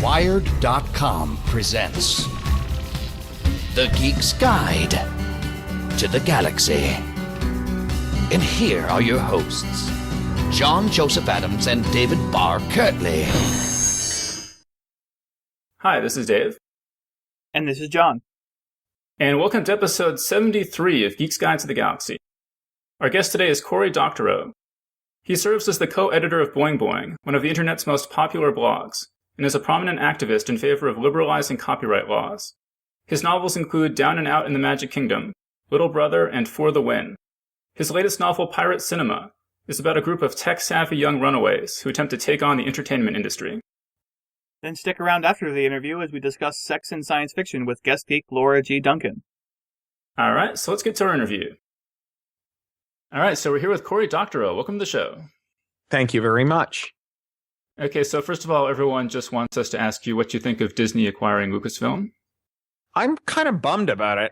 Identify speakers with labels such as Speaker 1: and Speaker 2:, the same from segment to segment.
Speaker 1: Wired.com presents The Geek's Guide to the Galaxy. And here are your hosts, John Joseph Adams and David Barr Kirtley.
Speaker 2: Hi, this is Dave.
Speaker 3: And this is John.
Speaker 2: And welcome to episode 73 of Geek's Guide to the Galaxy. Our guest today is Cory Doctorow. He serves as the co-editor of Boing Boing, one of the internet's most popular blogs, and is a prominent activist in favor of liberalizing copyright laws. His novels include Down and Out in the Magic Kingdom, Little Brother, and For the Win. His latest novel, Pirate Cinema, is about a group of tech-savvy young runaways who attempt to take on the entertainment industry.
Speaker 3: Then stick around after the interview as we discuss sex and science fiction with guest geek Laura G. Duncan.
Speaker 2: Alright, so let's get to our interview. Alright, so we're here with Cory Doctorow. Welcome to the show.
Speaker 4: Thank you very much.
Speaker 2: Okay, so first of all, everyone just wants us to ask you what you think of Disney acquiring Lucasfilm.
Speaker 4: I'm kind of bummed about it.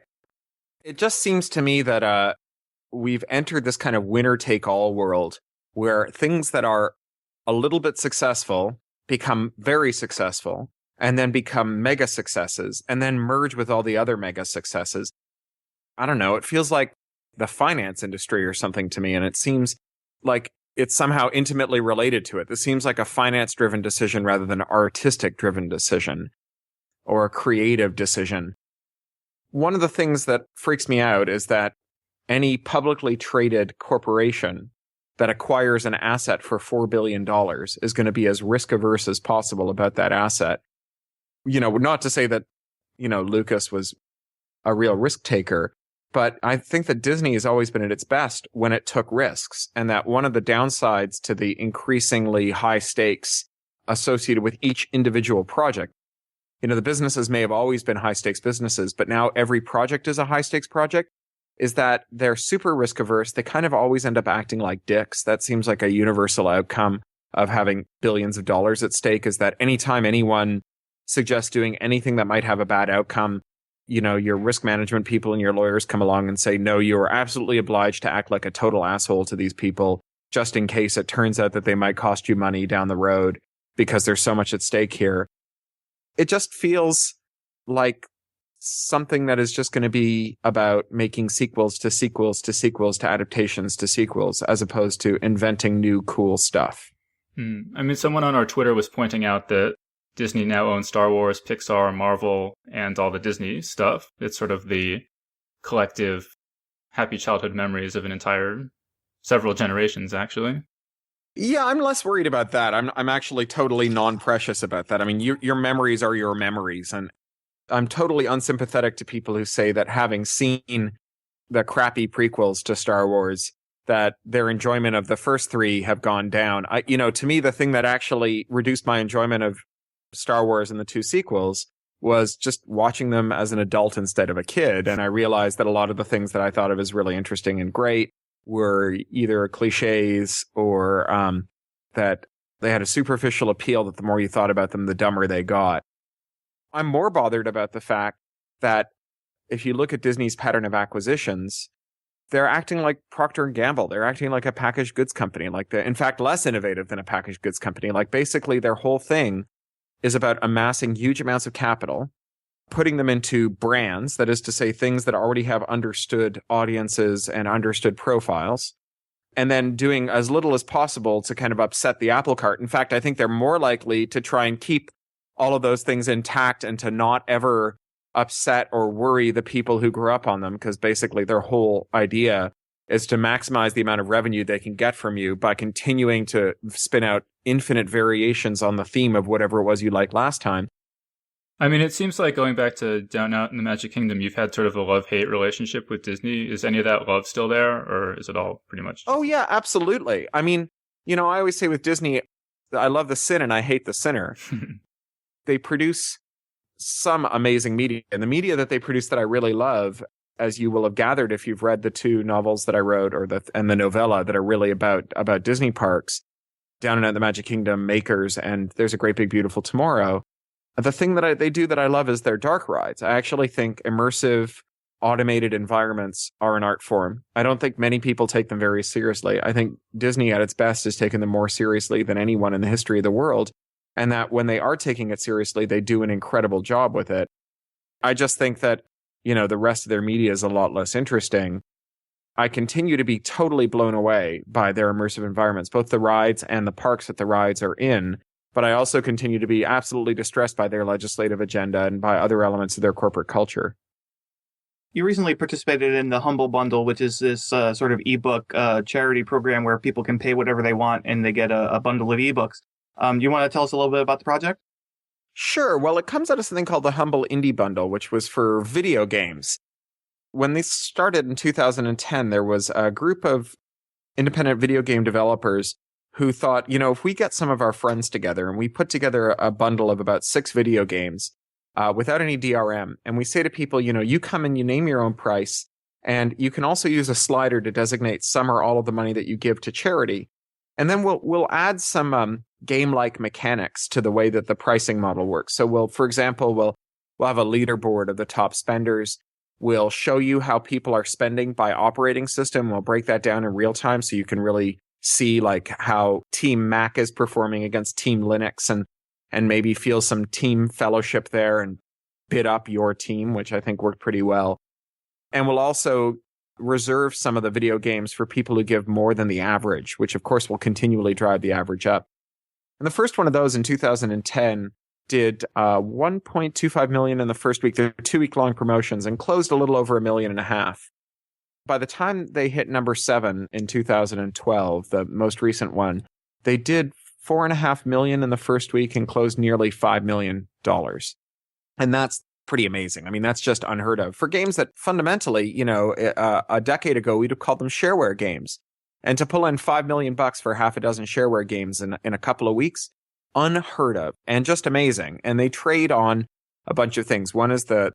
Speaker 4: It just seems to me that we've entered this kind of winner-take-all world where things that are a little bit successful become very successful and then become mega successes and then merge with all the other mega successes. I don't know. It feels like the finance industry or something to me, and it seems like it's somehow intimately related to it. This seems like a finance-driven decision rather than an artistic-driven decision or a creative decision. One of the things that freaks me out is that any publicly traded corporation that acquires an asset for $4 billion is going to be as risk-averse as possible about that asset. You know, not to say that, Lucas was a real risk-taker, but I think that Disney has always been at its best when it took risks, and that one of the downsides to the increasingly high stakes associated with each individual project, the businesses may have always been high stakes businesses, but now every project is a high stakes project, is that they're super risk averse. They kind of always end up acting like dicks. That seems like a universal outcome of having billions of dollars at stake, is that anytime anyone suggests doing anything that might have a bad outcome, your risk management people and your lawyers come along and say, no, you are absolutely obliged to act like a total asshole to these people, just in case it turns out that they might cost you money down the road because there's so much at stake here. It just feels like something that is just going to be about making sequels to sequels to sequels to adaptations to sequels, as opposed to inventing new cool stuff.
Speaker 2: Someone on our Twitter was pointing out that Disney now owns Star Wars, Pixar, Marvel, and all the Disney stuff. It's sort of the collective happy childhood memories of several generations, actually.
Speaker 4: Yeah, I'm less worried about that. I'm actually totally non-precious about that. I mean, your memories are your memories, and I'm totally unsympathetic to people who say that having seen the crappy prequels to Star Wars, that their enjoyment of the first three have gone down. To me, the thing that actually reduced my enjoyment of Star Wars and the two sequels was just watching them as an adult instead of a kid. And I realized that a lot of the things that I thought of as really interesting and great were either cliches or that they had a superficial appeal that the more you thought about them, the dumber they got. I'm more bothered about the fact that if you look at Disney's pattern of acquisitions, they're acting like Procter & Gamble. They're acting like a packaged goods company, in fact, less innovative than a packaged goods company. Like, basically, their whole thing is about amassing huge amounts of capital, putting them into brands, that is to say, things that already have understood audiences and understood profiles, and then doing as little as possible to kind of upset the apple cart. In fact, I think they're more likely to try and keep all of those things intact and to not ever upset or worry the people who grew up on them, because basically their whole idea is to maximize the amount of revenue they can get from you by continuing to spin out infinite variations on the theme of whatever it was you liked last time.
Speaker 2: It seems like, going back to Down Out in the Magic Kingdom, you've had sort of a love-hate relationship with Disney. Is any of that love still there, or is it all pretty much...
Speaker 4: Oh, yeah, absolutely. I always say with Disney, I love the sin and I hate the sinner. They produce some amazing media, and the media that they produce that I really love, as you will have gathered if you've read the two novels that I wrote and the novella that are really about Disney parks, Down and Out in the Magic Kingdom, Makers, and There's a Great Big Beautiful Tomorrow. The thing that they do that I love is their dark rides. I actually think immersive, automated environments are an art form. I don't think many people take them very seriously. I think Disney at its best has taken them more seriously than anyone in the history of the world. and that when they are taking it seriously, they do an incredible job with it. I just think that, the rest of their media is a lot less interesting. I continue to be totally blown away by their immersive environments, both the rides and the parks that the rides are in. But I also continue to be absolutely distressed by their legislative agenda and by other elements of their corporate culture.
Speaker 3: You recently participated in the Humble Bundle, which is this sort of ebook charity program where people can pay whatever they want and they get a bundle of ebooks. You want to tell us a little bit about the project?
Speaker 4: Sure. Well, it comes out of something called the Humble Indie Bundle, which was for video games. When they started in 2010, there was a group of independent video game developers who thought, if we get some of our friends together and we put together a bundle of about 6 video games without any DRM, and we say to people, you come and you name your own price, and you can also use a slider to designate some or all of the money that you give to charity. And then we'll add some game-like mechanics to the way that the pricing model works. So for example, we'll have a leaderboard of the top spenders. We'll show you how people are spending by operating system. We'll break that down in real time so you can really see like how Team Mac is performing against Team Linux and maybe feel some team fellowship there and bid up your team, which I think worked pretty well. And we'll also reserve some of the video games for people who give more than the average, which of course will continually drive the average up. And the first one of those in 2010 did 1.25 million in the first week. They're 2-week-long promotions and closed a little over 1.5 million. By the time they hit number 7 in 2012, the most recent one, they did 4.5 million in the first week and closed nearly $5 million. And that's pretty amazing. I mean, that's just unheard of for games that fundamentally, a decade ago, we'd have called them shareware games. And to pull in $5 million for half a dozen shareware games in a couple of weeks, unheard of and just amazing. And they trade on a bunch of things. One is the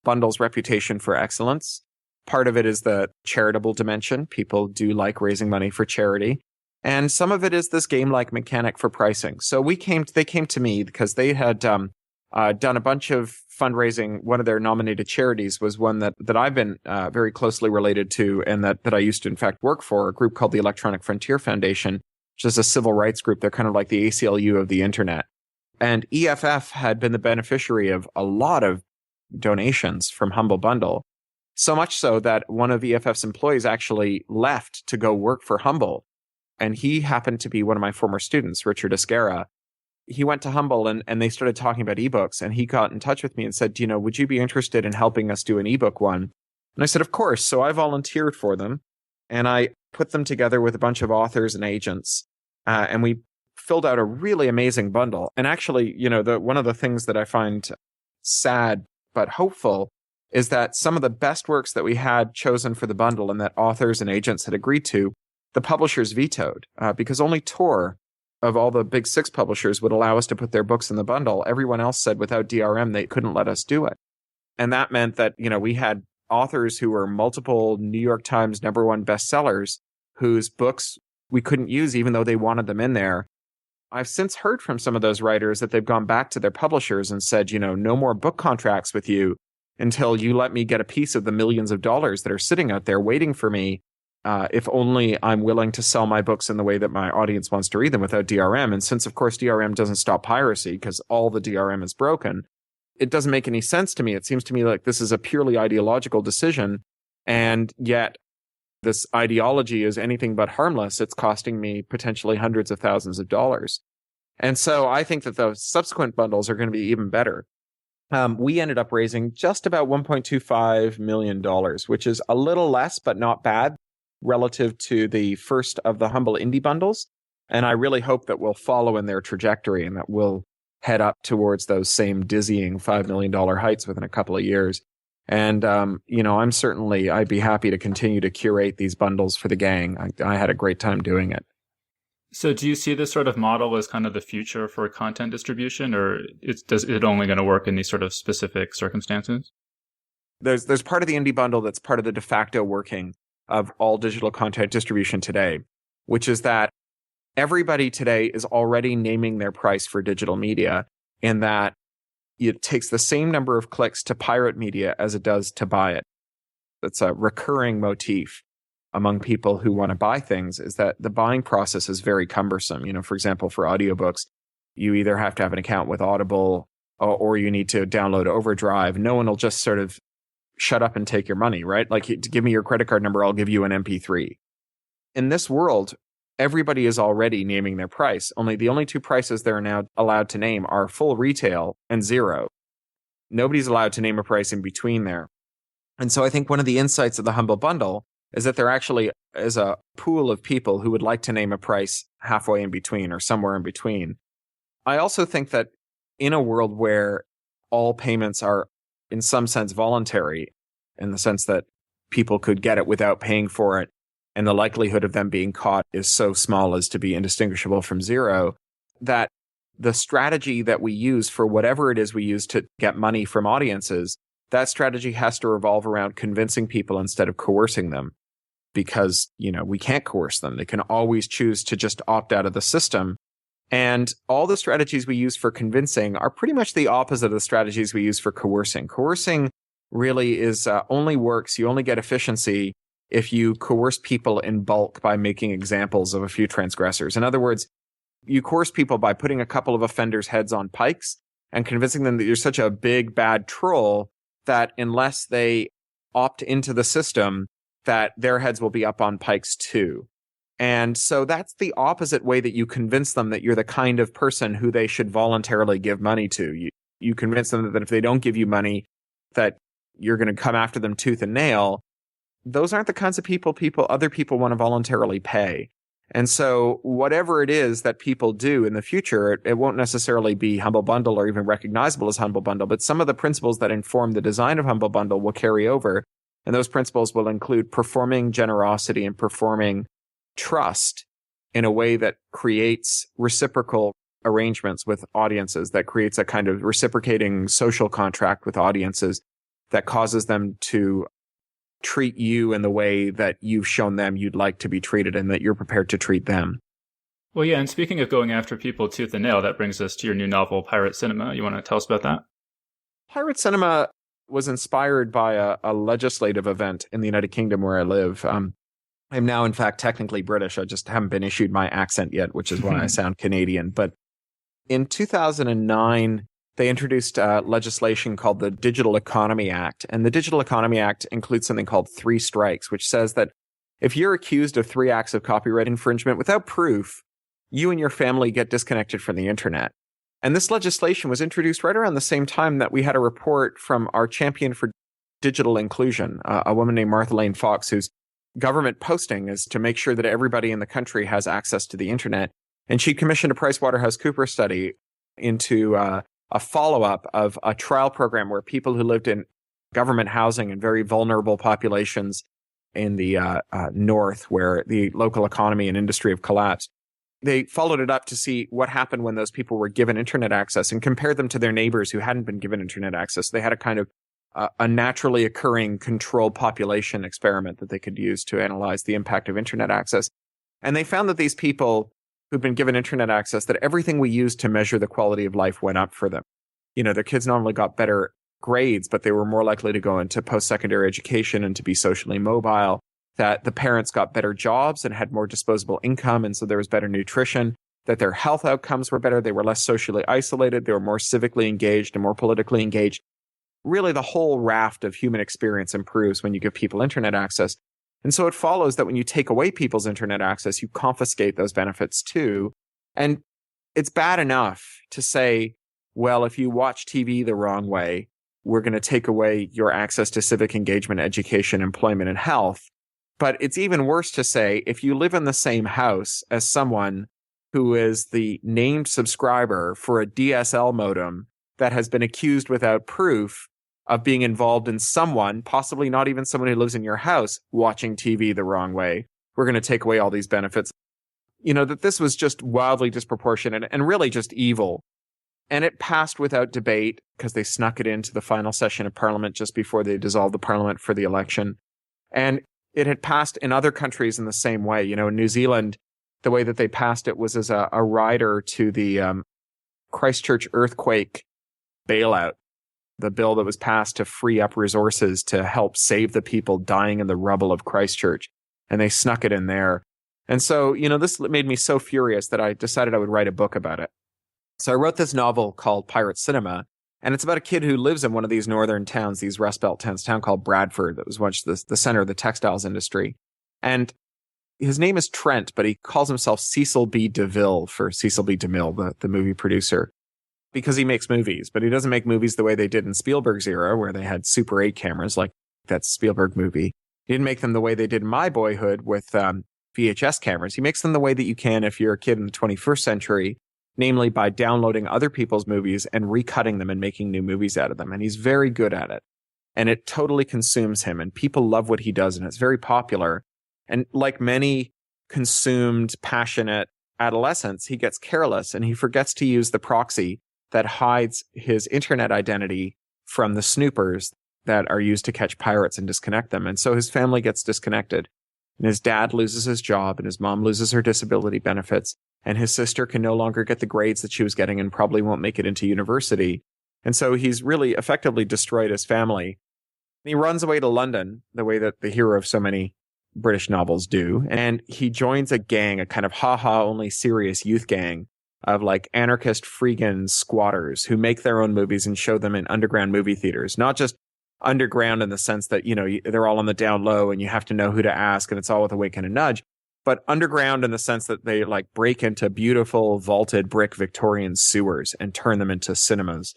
Speaker 4: bundle's reputation for excellence. Part of it is the charitable dimension. People do like raising money for charity. And some of it is this game-like mechanic for pricing. So they came to me because they had done a bunch of fundraising. One of their nominated charities was one that I've been very closely related to and that I used to, in fact, work for, a group called the Electronic Frontier Foundation, which is a civil rights group. They're kind of like the ACLU of the internet. And EFF had been the beneficiary of a lot of donations from Humble Bundle, so much so that one of EFF's employees actually left to go work for Humble. And he happened to be one of my former students, Richard Esguerra. He went to Humble and they started talking about ebooks, and he got in touch with me and said, would you be interested in helping us do an ebook one? And I said, of course. So I volunteered for them, and I put them together with a bunch of authors and agents, and we filled out a really amazing bundle. And actually, one of the things that I find sad but hopeful is that some of the best works that we had chosen for the bundle and that authors and agents had agreed to, the publishers vetoed, because only Tor of all the big 6 publishers would allow us to put their books in the bundle. Everyone else said without DRM, they couldn't let us do it. And that meant that, we had authors who were multiple New York Times #1 bestsellers whose books we couldn't use even though they wanted them in there. I've since heard from some of those writers that they've gone back to their publishers and said, no more book contracts with you until you let me get a piece of the millions of dollars that are sitting out there waiting for me. If only I'm willing to sell my books in the way that my audience wants to read them without DRM. And since, of course, DRM doesn't stop piracy because all the DRM is broken, it doesn't make any sense to me. It seems to me like this is a purely ideological decision. And yet this ideology is anything but harmless. It's costing me potentially hundreds of thousands of dollars. And so I think that the subsequent bundles are going to be even better. We ended up raising just about $1.25 million, which is a little less, but not bad, relative to the first of the Humble Indie bundles. And I really hope that we'll follow in their trajectory and that we'll head up towards those same dizzying $5 million heights within a couple of years. And, I'd be happy to continue to curate these bundles for the gang. I had a great time doing it.
Speaker 2: So do you see this sort of model as kind of the future for content distribution, or is it only going to work in these sort of specific circumstances?
Speaker 4: There's part of the indie bundle that's part of the de facto working of all digital content distribution today, which is that everybody today is already naming their price for digital media, in that it takes the same number of clicks to pirate media as it does to buy it. That's a recurring motif among people who want to buy things, is that the buying process is very cumbersome. For example, for audiobooks, you either have to have an account with Audible or you need to download Overdrive. No one will just sort of shut up and take your money, right? Like, give me your credit card number, I'll give you an MP3. In this world, everybody is already naming their price. The only two prices they're now allowed to name are full retail and zero. Nobody's allowed to name a price in between there. And so I think one of the insights of the Humble Bundle is that there actually is a pool of people who would like to name a price halfway in between or somewhere in between. I also think that in a world where all payments are in some sense voluntary, in the sense that people could get it without paying for it, and the likelihood of them being caught is so small as to be indistinguishable from zero, that the strategy that we use for whatever it is we use to get money from audiences, that strategy has to revolve around convincing people instead of coercing them. Because, we can't coerce them. They can always choose to just opt out of the system. And all the strategies we use for convincing are pretty much the opposite of the strategies we use for coercing. Coercing really is only works, you only get efficiency if you coerce people in bulk by making examples of a few transgressors. In other words, you coerce people by putting a couple of offenders' heads on pikes and convincing them that you're such a big, bad troll that unless they opt into the system, that their heads will be up on pikes too. And so that's the opposite way that you convince them that you're the kind of person who they should voluntarily give money to. You convince them that if they don't give you money, that you're going to come after them tooth and nail. Those aren't the kinds of people other people want to voluntarily pay. And so whatever it is that people do in the future, it won't necessarily be Humble Bundle or even recognizable as Humble Bundle, but some of the principles that inform the design of Humble Bundle will carry over. And those principles will include performing generosity and performing trust in a way that creates reciprocal arrangements with audiences, that creates a kind of reciprocating social contract with audiences that causes them to treat you in the way that you've shown them you'd like to be treated and that you're prepared to treat them.
Speaker 2: Well, yeah, and speaking of going after people tooth and nail, that brings us to your new novel, Pirate Cinema. You want to tell us about that?
Speaker 4: Pirate Cinema was inspired by a legislative event in the United Kingdom where I live. I'm now, in fact, technically British. I just haven't been issued my accent yet, which is why I sound Canadian. But in 2009, they introduced legislation called the Digital Economy Act. And the Digital Economy Act includes something called 3 strikes, which says that if you're accused of 3 acts of copyright infringement without proof, you and your family get disconnected from the internet. And this legislation was introduced right around the same time that we had a report from our champion for digital inclusion, a woman named Martha Lane Fox, whose government posting is to make sure that everybody in the country has access to the internet. And she commissioned a PricewaterhouseCoopers study into a follow-up of a trial program where people who lived in government housing in very vulnerable populations in the north, where the local economy and industry have collapsed, they followed it up to see what happened when those people were given internet access and compared them to their neighbors who hadn't been given internet access. They had a kind of a naturally occurring controlled population experiment that they could use to analyze the impact of internet access. And they found that these people who'd been given internet access, that everything we used to measure the quality of life went up for them. Their kids not only got better grades, but they were more likely to go into post-secondary education and to be socially mobile, that the parents got better jobs and had more disposable income, and so there was better nutrition, that their health outcomes were better, they were less socially isolated, they were more civically engaged and more politically engaged. Really, the whole raft of human experience improves when you give people internet access. And so it follows that when you take away people's internet access, you confiscate those benefits too. And it's bad enough to say, well, if you watch TV the wrong way, we're going to take away your access to civic engagement, education, employment, and health. But it's even worse to say, if you live in the same house as someone who is the named subscriber for a DSL modem that has been accused without proof of being involved in someone, possibly not even someone who lives in your house, watching TV the wrong way, we're going to take away all these benefits. That this was just wildly disproportionate and really just evil. And it passed without debate because they snuck it into the final session of Parliament just before they dissolved the Parliament for the election. And it had passed in other countries in the same way. In New Zealand, the way that they passed it was as a rider to the Christchurch earthquake bailout, the bill that was passed to free up resources to help save the people dying in the rubble of Christchurch. And they snuck it in there. And so, this made me so furious that I decided I would write a book about it. So I wrote this novel called Pirate Cinema, and it's about a kid who lives in one of these northern towns, these Rust Belt towns, a town called Bradford that was once the center of the textiles industry. And his name is Trent, but he calls himself Cecil B. DeVille for Cecil B. DeMille, the movie producer, because he makes movies. But he doesn't make movies the way they did in Spielberg's era, where they had Super 8 cameras, like that Spielberg movie. He didn't make them the way they did in my boyhood with VHS cameras. He makes them the way that you can if you're a kid in the 21st century, namely by downloading other people's movies and recutting them and making new movies out of them. And he's very good at it. And it totally consumes him. And people love what he does. And it's very popular. And like many consumed, passionate adolescents, he gets careless and he forgets to use the proxy that hides his internet identity from the snoopers that are used to catch pirates and disconnect them. And so his family gets disconnected. And his dad loses his job and his mom loses her disability benefits. And his sister can no longer get the grades that she was getting and probably won't make it into university. And so he's really effectively destroyed his family. And he runs away to London, the way that the hero of so many British novels do. And he joins a gang, a kind of ha-ha only serious youth gang of like anarchist freegan squatters who make their own movies and show them in underground movie theaters. Not just underground in the sense that, you know, they're all on the down low and you have to know who to ask and it's all with a wink and a nudge, but underground in the sense that they like break into beautiful vaulted brick Victorian sewers and turn them into cinemas,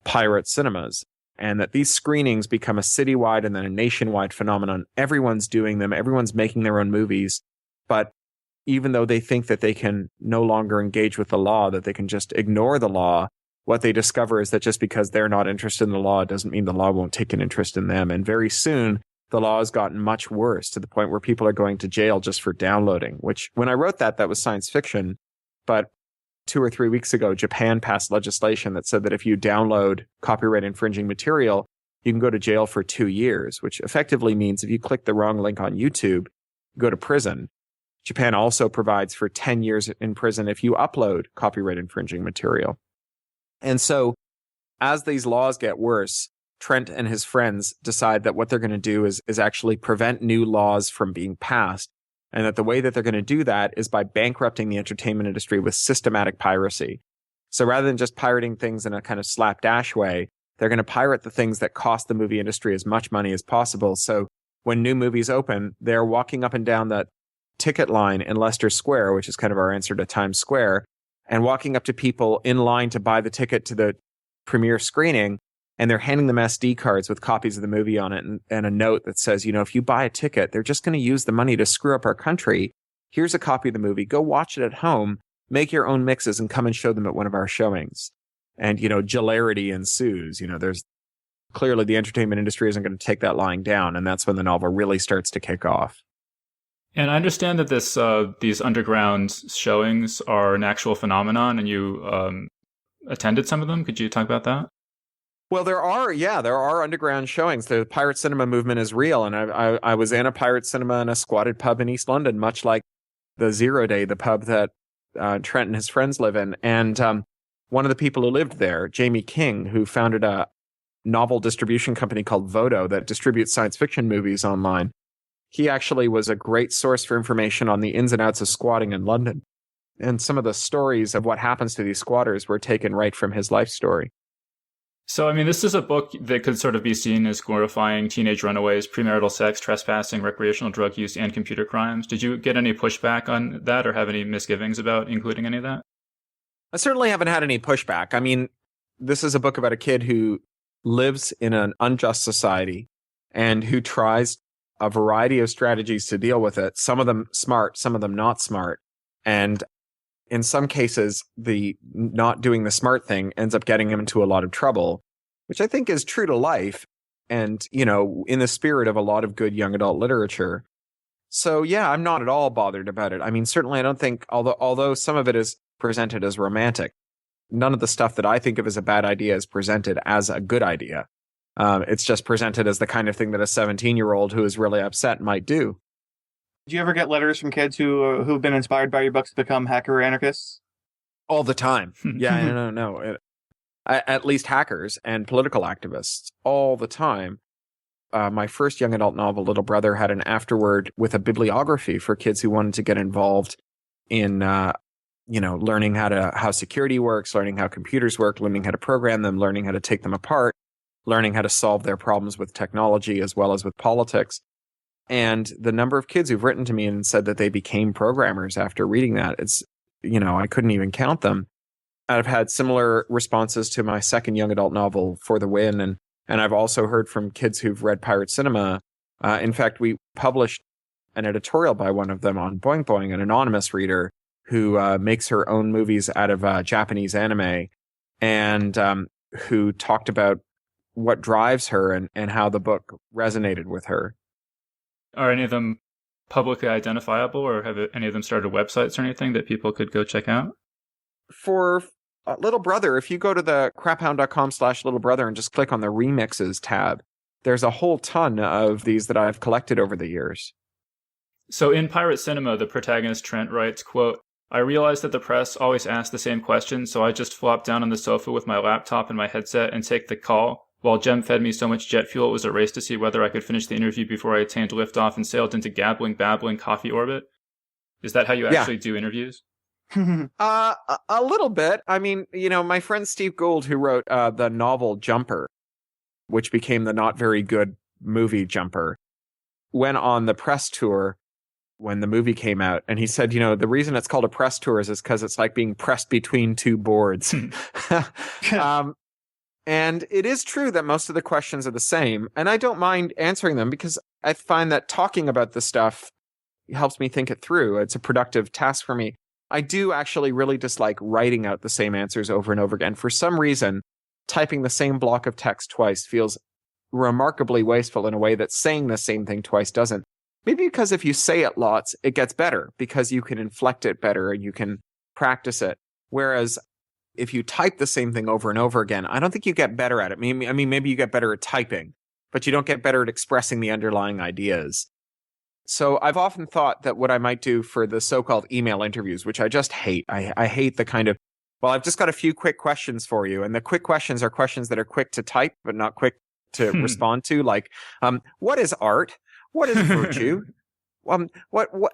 Speaker 4: pirate cinemas. And that these screenings become a citywide and then a nationwide phenomenon. Everyone's doing them. Everyone's making their own movies. But even though they think that they can no longer engage with the law, that they can just ignore the law, what they discover is that just because they're not interested in the law doesn't mean the law won't take an interest in them. And very soon, the law has gotten much worse to the point where people are going to jail just for downloading, which when I wrote that was science fiction. But 2 or 3 weeks ago, Japan passed legislation that said that if you download copyright infringing material, you can go to jail for 2 years, which effectively means if you click the wrong link on YouTube, you go to prison. Japan also provides for 10 years in prison if you upload copyright infringing material. And so as these laws get worse, Trent and his friends decide that what they're going to do is actually prevent new laws from being passed. And that the way that they're going to do that is by bankrupting the entertainment industry with systematic piracy. So rather than just pirating things in a kind of slapdash way, they're going to pirate the things that cost the movie industry as much money as possible. So when new movies open, they're walking up and down that ticket line in Leicester Square, which is kind of our answer to Times Square, and walking up to people in line to buy the ticket to the premiere screening. And they're handing them SD cards with copies of the movie on it and a note that says, you know, if you buy a ticket, they're just going to use the money to screw up our country. Here's a copy of the movie. Go watch it at home, make your own mixes and come and show them at one of our showings. And, you know, hilarity ensues. You know, there's clearly the entertainment industry isn't going to take that lying down. And that's when the novel really starts to kick off.
Speaker 2: And I understand that these underground showings are an actual phenomenon and you attended some of them. Could you talk about that?
Speaker 4: Well, there are underground showings. The pirate cinema movement is real. And I was in a pirate cinema in a squatted pub in East London, much like the Zero Day, the pub that Trent and his friends live in. And one of the people who lived there, Jamie King, who founded a novel distribution company called Vodo that distributes science fiction movies online, he actually was a great source for information on the ins and outs of squatting in London. And some of the stories of what happens to these squatters were taken right from his life story.
Speaker 2: So, I mean, this is a book that could sort of be seen as glorifying teenage runaways, premarital sex, trespassing, recreational drug use, and computer crimes. Did you get any pushback on that or have any misgivings about including any of that?
Speaker 4: I certainly haven't had any pushback. I mean, this is a book about a kid who lives in an unjust society and who tries a variety of strategies to deal with it. Some of them smart, some of them not smart. And in some cases, the not doing the smart thing ends up getting him into a lot of trouble, which I think is true to life and, you know, in the spirit of a lot of good young adult literature. So, yeah, I'm not at all bothered about it. I mean, certainly I don't think, although some of it is presented as romantic, none of the stuff that I think of as a bad idea is presented as a good idea. It's just presented as the kind of thing that a 17-year-old who is really upset might do.
Speaker 3: Do you ever get letters from kids who've been inspired by your books to become hacker anarchists?
Speaker 4: All the time. Yeah, no. At least hackers and political activists all the time. My first young adult novel, Little Brother, had an afterword with a bibliography for kids who wanted to get involved in learning how security works, learning how computers work, learning how to program them, learning how to take them apart, learning how to solve their problems with technology as well as with politics. And the number of kids who've written to me and said that they became programmers after reading that, it's, I couldn't even count them. I've had similar responses to my second young adult novel, For the Win, and I've also heard from kids who've read Pirate Cinema. In fact, we published an editorial by one of them on Boing Boing, an anonymous reader who makes her own movies out of Japanese anime, and who talked about what drives her and how the book resonated with her.
Speaker 2: Are any of them publicly identifiable, or have any of them started websites or anything that people could go check out?
Speaker 4: For Little Brother, if you go to the craphound.com/littlebrother and just click on the remixes tab, there's a whole ton of these that I've collected over the years.
Speaker 2: So in Pirate Cinema, the protagonist Trent writes, quote, "I realized that the press always asked the same question, so I just flopped down on the sofa with my laptop and my headset and take the call. While Jem fed me so much jet fuel, it was a race to see whether I could finish the interview before I attained liftoff and sailed into gabbling, babbling coffee orbit." Is that how you actually do interviews?
Speaker 4: A little bit. I mean, my friend Steve Gould, who wrote the novel Jumper, which became the not very good movie Jumper, went on the press tour when the movie came out. And he said, the reason it's called a press tour is because it's like being pressed between two boards. And it is true that most of the questions are the same. And I don't mind answering them because I find that talking about the stuff helps me think it through. It's a productive task for me. I do actually really dislike writing out the same answers over and over again. For some reason, typing the same block of text twice feels remarkably wasteful in a way that saying the same thing twice doesn't. Maybe because if you say it lots, it gets better because you can inflect it better and you can practice it. Whereas if you type the same thing over and over again, I don't think you get better at it. I mean, maybe you get better at typing, but you don't get better at expressing the underlying ideas. So I've often thought that what I might do for the so-called email interviews, which I just hate, I hate the kind of, well, I've just got a few quick questions for you. And the quick questions are questions that are quick to type, but not quick to respond to. Like, what is art? What is virtue?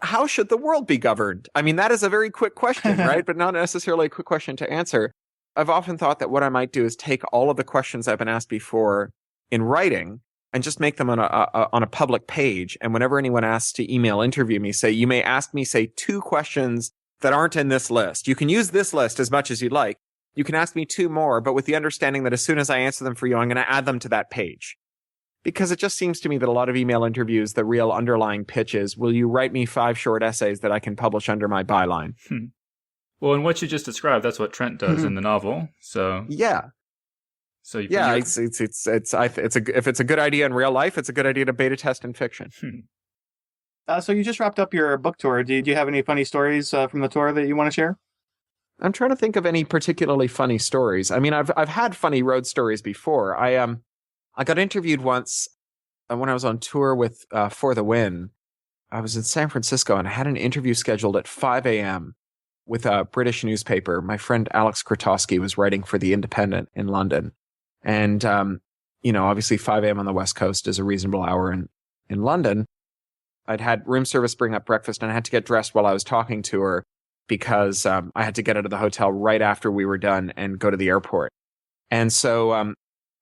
Speaker 4: How should the world be governed? I mean, that is a very quick question, right? But not necessarily a quick question to answer. I've often thought that what I might do is take all of the questions I've been asked before in writing and just make them on a public page. And whenever anyone asks to email interview me, say, you may ask me, say, 2 questions that aren't in this list. You can use this list as much as you'd like. You can ask me 2 more, but with the understanding that as soon as I answer them for you, I'm going to add them to that page. Because it just seems to me that a lot of email interviews, the real underlying pitch is, will you write me 5 short essays that I can publish under my byline?
Speaker 2: Well, in what you just described, that's what Trent does in the novel. So
Speaker 4: yeah.
Speaker 2: So
Speaker 4: if it's a good idea in real life, it's a good idea to beta test in fiction.
Speaker 3: So you just wrapped up your book tour. Do you have any funny stories from the tour that you want to share?
Speaker 4: I'm trying to think of any particularly funny stories. I mean, I've had funny road stories before. I got interviewed once when I was on tour with For the Win. I was in San Francisco and I had an interview scheduled at 5 a.m. with a British newspaper. My friend Alex Krotowski was writing for The Independent in London. And, obviously 5 a.m. on the West Coast is a reasonable hour in London. I'd had room service bring up breakfast and I had to get dressed while I was talking to her because I had to get out of the hotel right after we were done and go to the airport. And so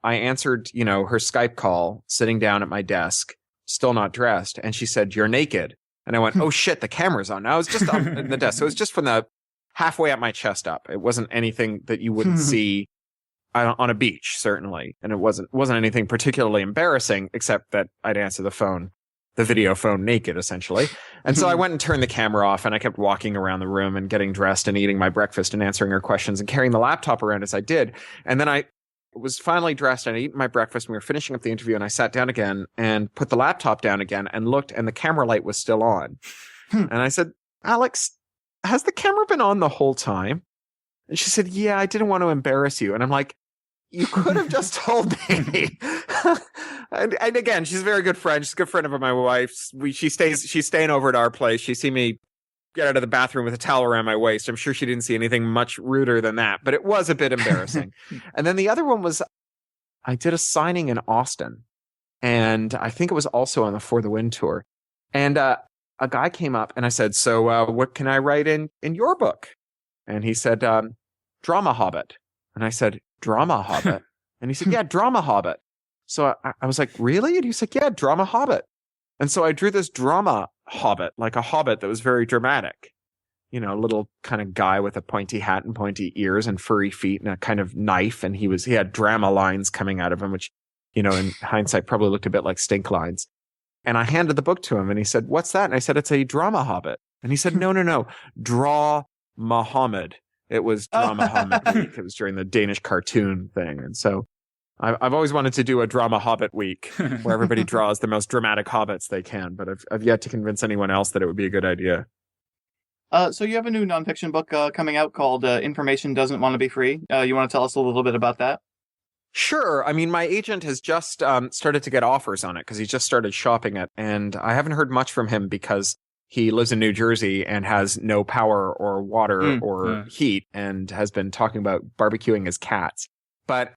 Speaker 4: I answered, her Skype call sitting down at my desk, still not dressed. And she said, "You're naked." And I went, "Oh shit, the camera's on." Now I was just on the desk. So it was just from the halfway up my chest up. It wasn't anything that you wouldn't see on a beach, certainly. And it wasn't anything particularly embarrassing, except that I'd answer the video phone naked, essentially. And so I went and turned the camera off and I kept walking around the room and getting dressed and eating my breakfast and answering her questions and carrying the laptop around as I did. And then I was finally dressed and I'd eaten my breakfast and we were finishing up the interview and I sat down again and put the laptop down again and looked and the camera light was still on. And I said, "Alex, has the camera been on the whole time?" And she said, "Yeah, I didn't want to embarrass you." And I'm like, "You could have just told me." and again, she's a very good friend. She's a good friend of my wife's. She's staying over at our place. She see me get out of the bathroom with a towel around my waist. I'm sure she didn't see anything much ruder than that, but it was a bit embarrassing. And then the other one was, I did a signing in Austin, and I think it was also on the For the Win tour. And a guy came up and I said, "So what can I write in your book?" And he said, Drama Hobbit. And I said, Drama Hobbit? And he said, yeah, Drama Hobbit. So I was like, really? And he said, yeah, Drama Hobbit. And so I drew this drama hobbit, like a hobbit that was very dramatic. You know, a little kind of guy with a pointy hat and pointy ears and furry feet and a kind of knife. And he had drama lines coming out of him, which, you know, in hindsight probably looked a bit like stink lines. And I handed the book to him and he said, what's that? And I said, it's a drama hobbit. And he said, no, Draw Muhammad. It was Drama Hobbit Week. It was during the Danish cartoon thing. And so I've always wanted to do a Drama Hobbit Week where everybody draws the most dramatic hobbits they can, but I've yet to convince anyone else that it would be a good idea.
Speaker 3: So you have a new nonfiction book coming out called Information Doesn't Want to Be Free. You want to tell us a little bit about that?
Speaker 4: Sure. I mean, my agent has just started to get offers on it because he just started shopping it, and I haven't heard much from him because he lives in New Jersey and has no power or water or heat and has been talking about barbecuing his cats. But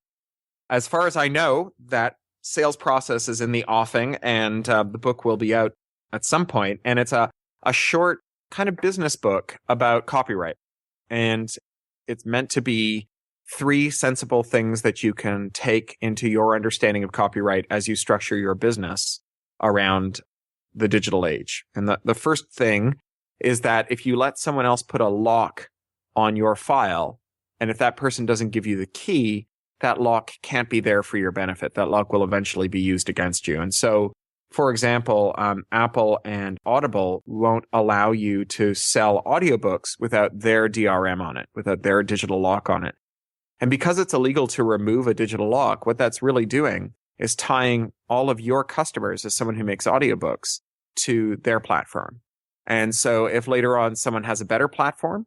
Speaker 4: as far as I know, that sales process is in the offing, and the book will be out at some point. And it's a short kind of business book about copyright. And it's meant to be 3 sensible things that you can take into your understanding of copyright as you structure your business around the digital age. And the first thing is that if you let someone else put a lock on your file, and if that person doesn't give you the key, that lock can't be there for your benefit. That lock will eventually be used against you. And so, for example, Apple and Audible won't allow you to sell audiobooks without their DRM on it, without their digital lock on it. And because it's illegal to remove a digital lock, what that's really doing is tying all of your customers as someone who makes audiobooks to their platform. And so if later on someone has a better platform,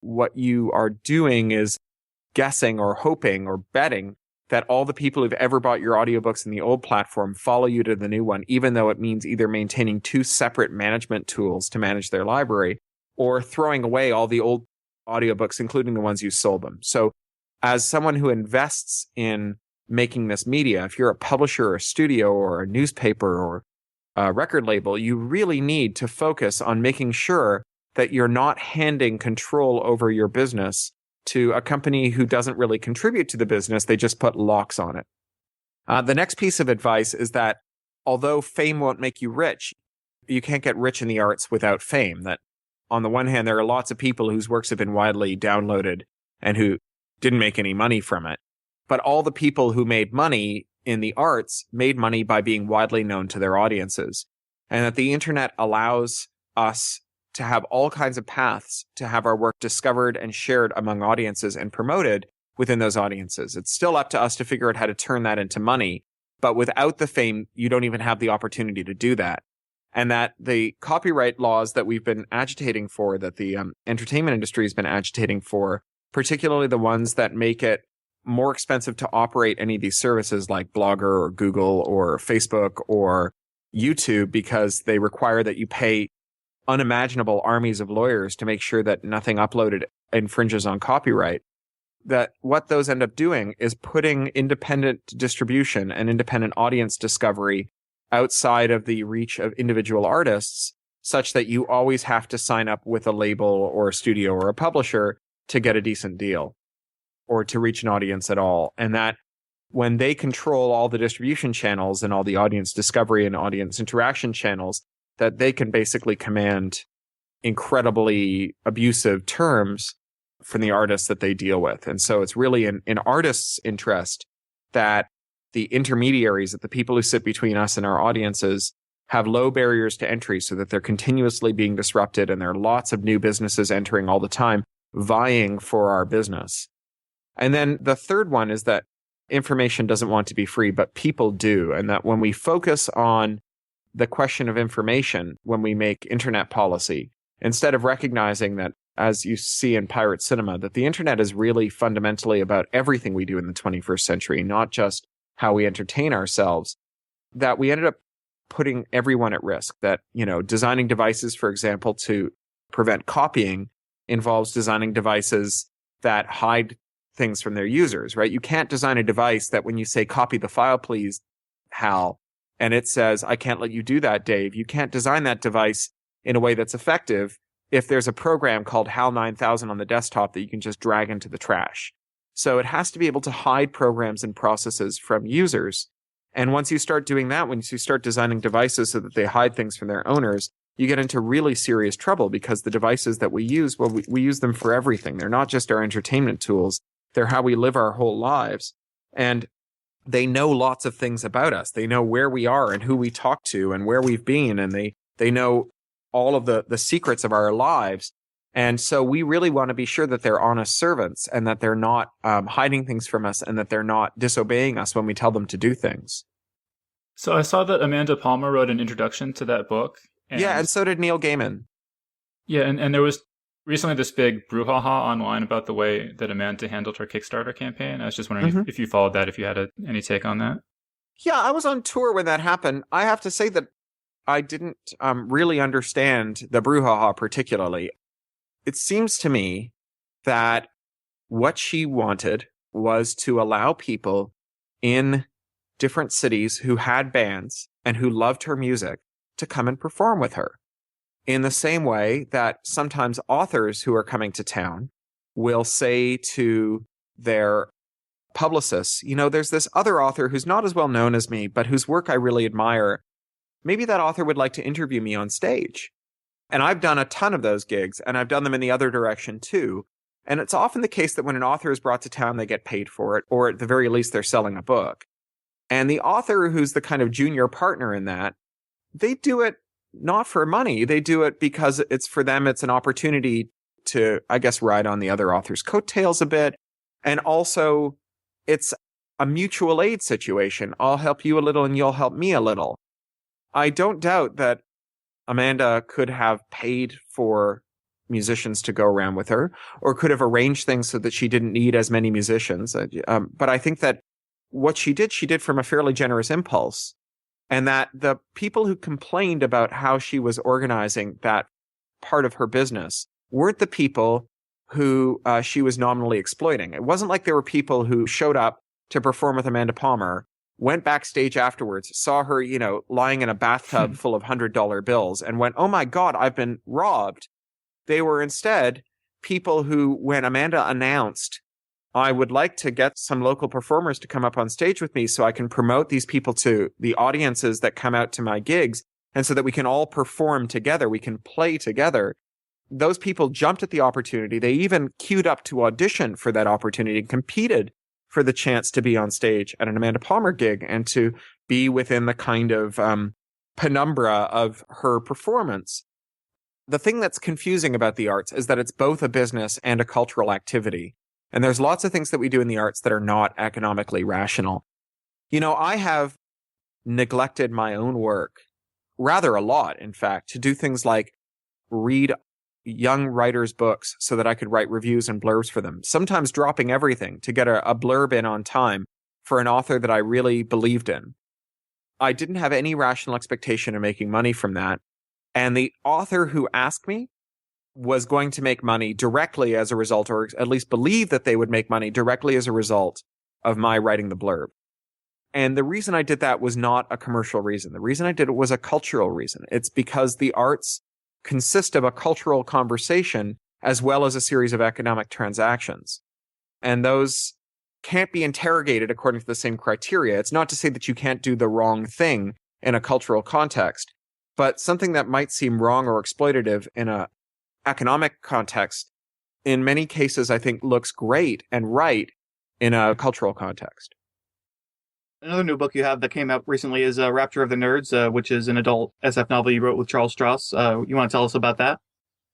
Speaker 4: what you are doing is guessing or hoping or betting that all the people who've ever bought your audiobooks in the old platform follow you to the new one, even though it means either maintaining 2 separate management tools to manage their library or throwing away all the old audiobooks, including the ones you sold them. So as someone who invests in making this media, if you're a publisher or a studio or a newspaper or a record label, you really need to focus on making sure that you're not handing control over your business to a company who doesn't really contribute to the business. They just put locks on it. The next piece of advice is that although fame won't make you rich, you can't get rich in the arts without fame. That on the one hand, there are lots of people whose works have been widely downloaded and who didn't make any money from it. But all the people who made money in the arts made money by being widely known to their audiences. And that the internet allows us to have all kinds of paths to have our work discovered and shared among audiences and promoted within those audiences. It's still up to us to figure out how to turn that into money. But without the fame, you don't even have the opportunity to do that. And that the copyright laws that we've been agitating for, that the entertainment industry has been agitating for, particularly the ones that make it more expensive to operate any of these services like Blogger or Google or Facebook or YouTube, because they require that you pay unimaginable armies of lawyers to make sure that nothing uploaded infringes on copyright, that what those end up doing is putting independent distribution and independent audience discovery outside of the reach of individual artists, such that you always have to sign up with a label or a studio or a publisher to get a decent deal or to reach an audience at all. And that when they control all the distribution channels and all the audience discovery and audience interaction channels, that they can basically command incredibly abusive terms from the artists that they deal with. And so it's really in artists' interest that the intermediaries, that the people who sit between us and our audiences, have low barriers to entry so that they're continuously being disrupted, and there are lots of new businesses entering all the time, vying for our business. And then the third one is that information doesn't want to be free, but people do. And that when we focus on the question of information, when we make internet policy, instead of recognizing that, as you see in pirate cinema, that the internet is really fundamentally about everything we do in the 21st century, not just how we entertain ourselves, that we ended up putting everyone at risk. That, designing devices, for example, to prevent copying involves designing devices that hide things from their users, right? You can't design a device that when you say, copy the file, please, Hal, and it says, I can't let you do that, Dave. You can't design that device in a way that's effective if there's a program called HAL 9000 on the desktop that you can just drag into the trash. So it has to be able to hide programs and processes from users. And once you start doing that, once you start designing devices so that they hide things from their owners, you get into really serious trouble, because the devices that we use, well, we use them for everything. They're not just our entertainment tools. They're how we live our whole lives. And they know lots of things about us. They know where we are and who we talk to and where we've been. And they know all of the secrets of our lives. And so we really want to be sure that they're honest servants, and that they're not hiding things from us, and that they're not disobeying us when we tell them to do things.
Speaker 2: So I saw that Amanda Palmer wrote an introduction to that book.
Speaker 4: And so did Neil Gaiman.
Speaker 2: Yeah, and there was recently this big brouhaha online about the way that Amanda handled her Kickstarter campaign. I was just wondering if you followed that, if you had any take on that.
Speaker 4: Yeah, I was on tour when that happened. I have to say that I didn't really understand the brouhaha particularly. It seems to me that what she wanted was to allow people in different cities who had bands and who loved her music to come and perform with her. In the same way that sometimes authors who are coming to town will say to their publicists, there's this other author who's not as well known as me, but whose work I really admire. Maybe that author would like to interview me on stage. And I've done a ton of those gigs, and I've done them in the other direction too. And it's often the case that when an author is brought to town, they get paid for it, or at the very least, they're selling a book. And the author who's the kind of junior partner in that, they do it not for money. They do it because for them, it's an opportunity to, I guess, ride on the other author's coattails a bit. And also, it's a mutual aid situation. I'll help you a little and you'll help me a little. I don't doubt that Amanda could have paid for musicians to go around with her, or could have arranged things so that she didn't need as many musicians. But I think that what she did from a fairly generous impulse. And that the people who complained about how she was organizing that part of her business weren't the people who she was nominally exploiting. It wasn't like there were people who showed up to perform with Amanda Palmer, went backstage afterwards, saw her, lying in a bathtub full of $100 bills, and went, "Oh my God, I've been robbed." They were instead people who, when Amanda announced, "I would like to get some local performers to come up on stage with me so I can promote these people to the audiences that come out to my gigs, and so that we can all perform together, we can play together," those people jumped at the opportunity. They even queued up to audition for that opportunity and competed for the chance to be on stage at an Amanda Palmer gig and to be within the kind of penumbra of her performance. The thing that's confusing about the arts is that it's both a business and a cultural activity. And there's lots of things that we do in the arts that are not economically rational. I have neglected my own work rather a lot, in fact, to do things like read young writers' books so that I could write reviews and blurbs for them, sometimes dropping everything to get a blurb in on time for an author that I really believed in. I didn't have any rational expectation of making money from that. And the author who asked me was going to make money directly as a result, or at least believe that they would make money directly as a result of my writing the blurb. And the reason I did that was not a commercial reason. The reason I did it was a cultural reason. It's because the arts consist of a cultural conversation as well as a series of economic transactions. And those can't be interrogated according to the same criteria. It's not to say that you can't do the wrong thing in a cultural context, but something that might seem wrong or exploitative in a economic context, in many cases, I think looks great and right in a cultural context.
Speaker 3: Another new book you have that came out recently is Rapture of the Nerds, which is an adult SF novel you wrote with Charles Stross. You want to tell us about that?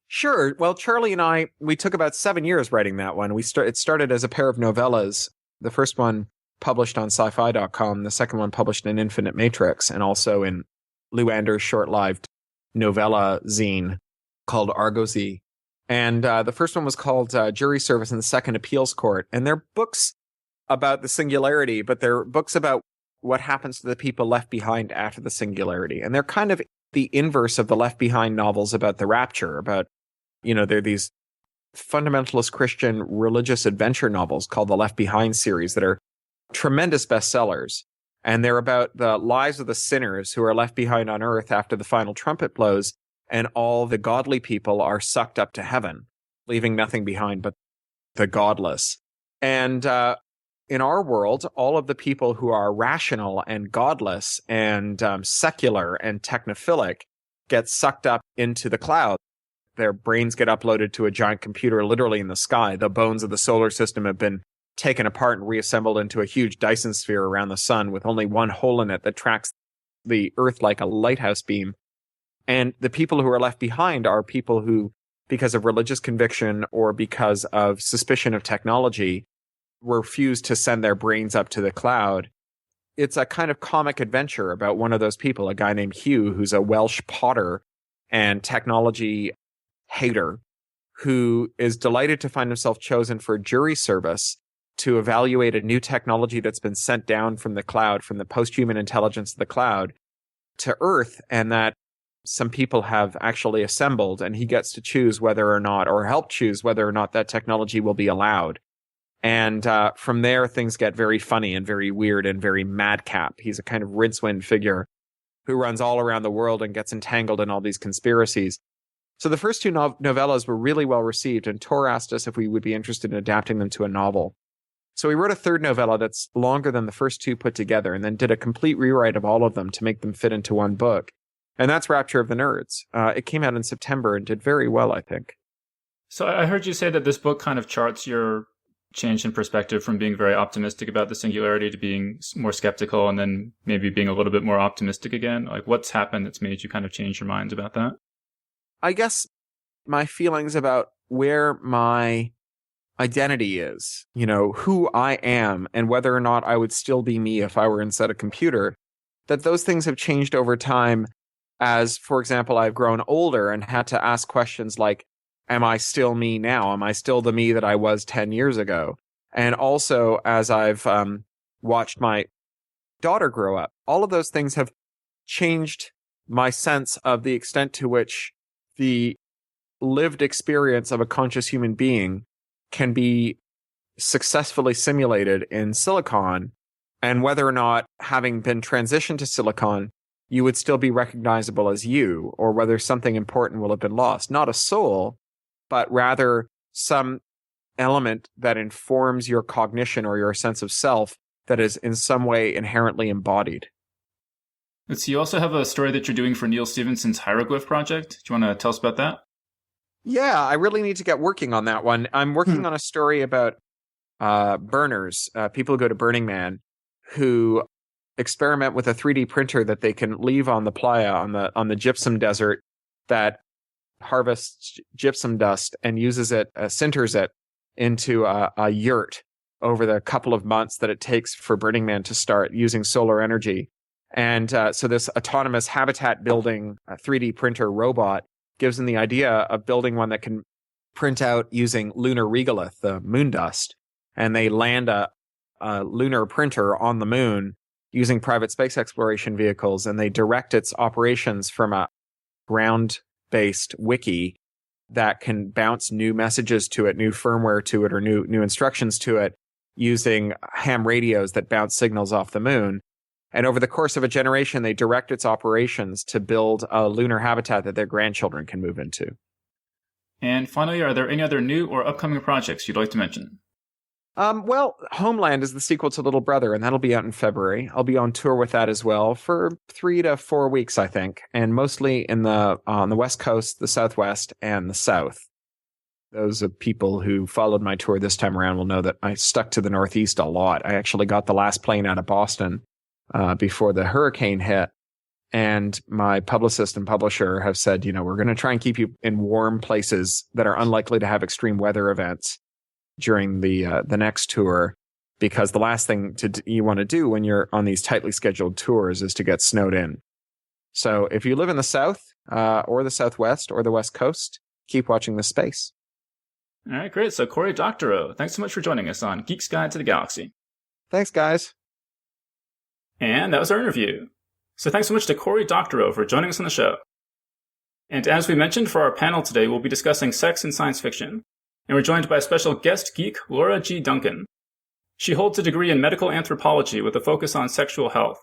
Speaker 4: Sure. Well, Charlie and I, we took about 7 years writing that one. It started as a pair of novellas. The first one published on sci-fi.com, the second one published in Infinite Matrix, and also in Lou Anders' short-lived novella zine called Argosy. And the first one was called Jury Service and the Second Appeals Court. And they're books about the singularity, but they're books about what happens to the people left behind after the singularity. And they're kind of the inverse of the Left Behind novels about the rapture, about, they're these fundamentalist Christian religious adventure novels called the Left Behind series that are tremendous bestsellers. And they're about the lives of the sinners who are left behind on earth after the final trumpet blows. and all the godly people are sucked up to heaven, leaving nothing behind but the godless. And in our world, all of the people who are rational and godless and secular and technophilic get sucked up into the cloud. Their brains get uploaded to a giant computer literally in the sky. The bones of the solar system have been taken apart and reassembled into a huge Dyson sphere around the sun with only one hole in it that tracks the Earth like a lighthouse beam. And the people who are left behind are people who, because of religious conviction or because of suspicion of technology, refuse to send their brains up to the cloud. It's a kind of comic adventure about one of those people, a guy named Hugh, who's a Welsh potter and technology hater, who is delighted to find himself chosen for jury service to evaluate a new technology that's been sent down from the cloud, from the post-human intelligence of the cloud to Earth, and that some people have actually assembled, and he gets to choose whether or not, or help choose whether or not that technology will be allowed. And from there, things get very funny and very weird and very madcap. He's a kind of rincewind figure who runs all around the world and gets entangled in all these conspiracies. So the first two novellas were really well received, and Tor asked us if we would be interested in adapting them to a novel. So we wrote a third novella that's longer than the first two put together, and then did a complete rewrite of all of them to make them fit into one book. And that's Rapture of the Nerds. It came out in September and did very well, I think.
Speaker 2: So I heard you say that this book kind of charts your change in perspective from being very optimistic about the singularity to being more skeptical, and then maybe being a little bit more optimistic again. Like, what's happened that's made you kind of change your mind about that?
Speaker 4: I guess my feelings about where my identity is, who I am, and whether or not I would still be me if I were inside a computer, that those things have changed over time as, for example, I've grown older and had to ask questions like, am I still me now? Am I still the me that I was 10 years ago? And also, as I've watched my daughter grow up, all of those things have changed my sense of the extent to which the lived experience of a conscious human being can be successfully simulated in silicon, and whether or not, having been transitioned to silicon, you would still be recognizable as you, or whether something important will have been lost. Not a soul, but rather some element that informs your cognition or your sense of self that is in some way inherently embodied.
Speaker 2: Let's see, you also have a story that you're doing for Neil Stephenson's Hieroglyph project. Do you want to tell us about that?
Speaker 4: Yeah, I really need to get working on that one. I'm working on a story about burners, people who go to Burning Man, who experiment with a 3D printer that they can leave on the playa, on the gypsum desert, that harvests gypsum dust and uses it, sinters it into a yurt over the couple of months that it takes for Burning Man to start, using solar energy. And so this autonomous habitat building 3D printer robot gives them the idea of building one that can print out using lunar regolith, the moon dust. And they land a lunar printer on the moon using private space exploration vehicles, and they direct its operations from a ground-based wiki that can bounce new messages to it, new firmware to it, or new instructions to it, using ham radios that bounce signals off the moon. And over the course of a generation, they direct its operations to build a lunar habitat that their grandchildren can move into.
Speaker 2: And finally, are there any other new or upcoming projects you'd like to mention?
Speaker 4: Well, Homeland is the sequel to Little Brother, and that'll be out in February. I'll be on tour with that as well for 3 to 4 weeks, I think, and mostly on the West Coast, the Southwest, and the South. Those of people who followed my tour this time around will know that I stuck to the Northeast a lot. I actually got the last plane out of Boston before the hurricane hit, and my publicist and publisher have said, we're going to try and keep you in warm places that are unlikely to have extreme weather events during the next tour, because the last thing you want to do when you're on these tightly scheduled tours is to get snowed in. So if you live in the South or the Southwest or the West Coast, keep watching this space.
Speaker 2: All right, great. So Cory Doctorow, thanks so much for joining us on Geek's Guide to the Galaxy.
Speaker 4: Thanks, guys.
Speaker 2: And that was our interview. So thanks so much to Cory Doctorow for joining us on the show. And as we mentioned, for our panel today, we'll be discussing sex in science fiction. And we're joined by a special guest geek, Laura G. Duncan. She holds a degree in medical anthropology with a focus on sexual health.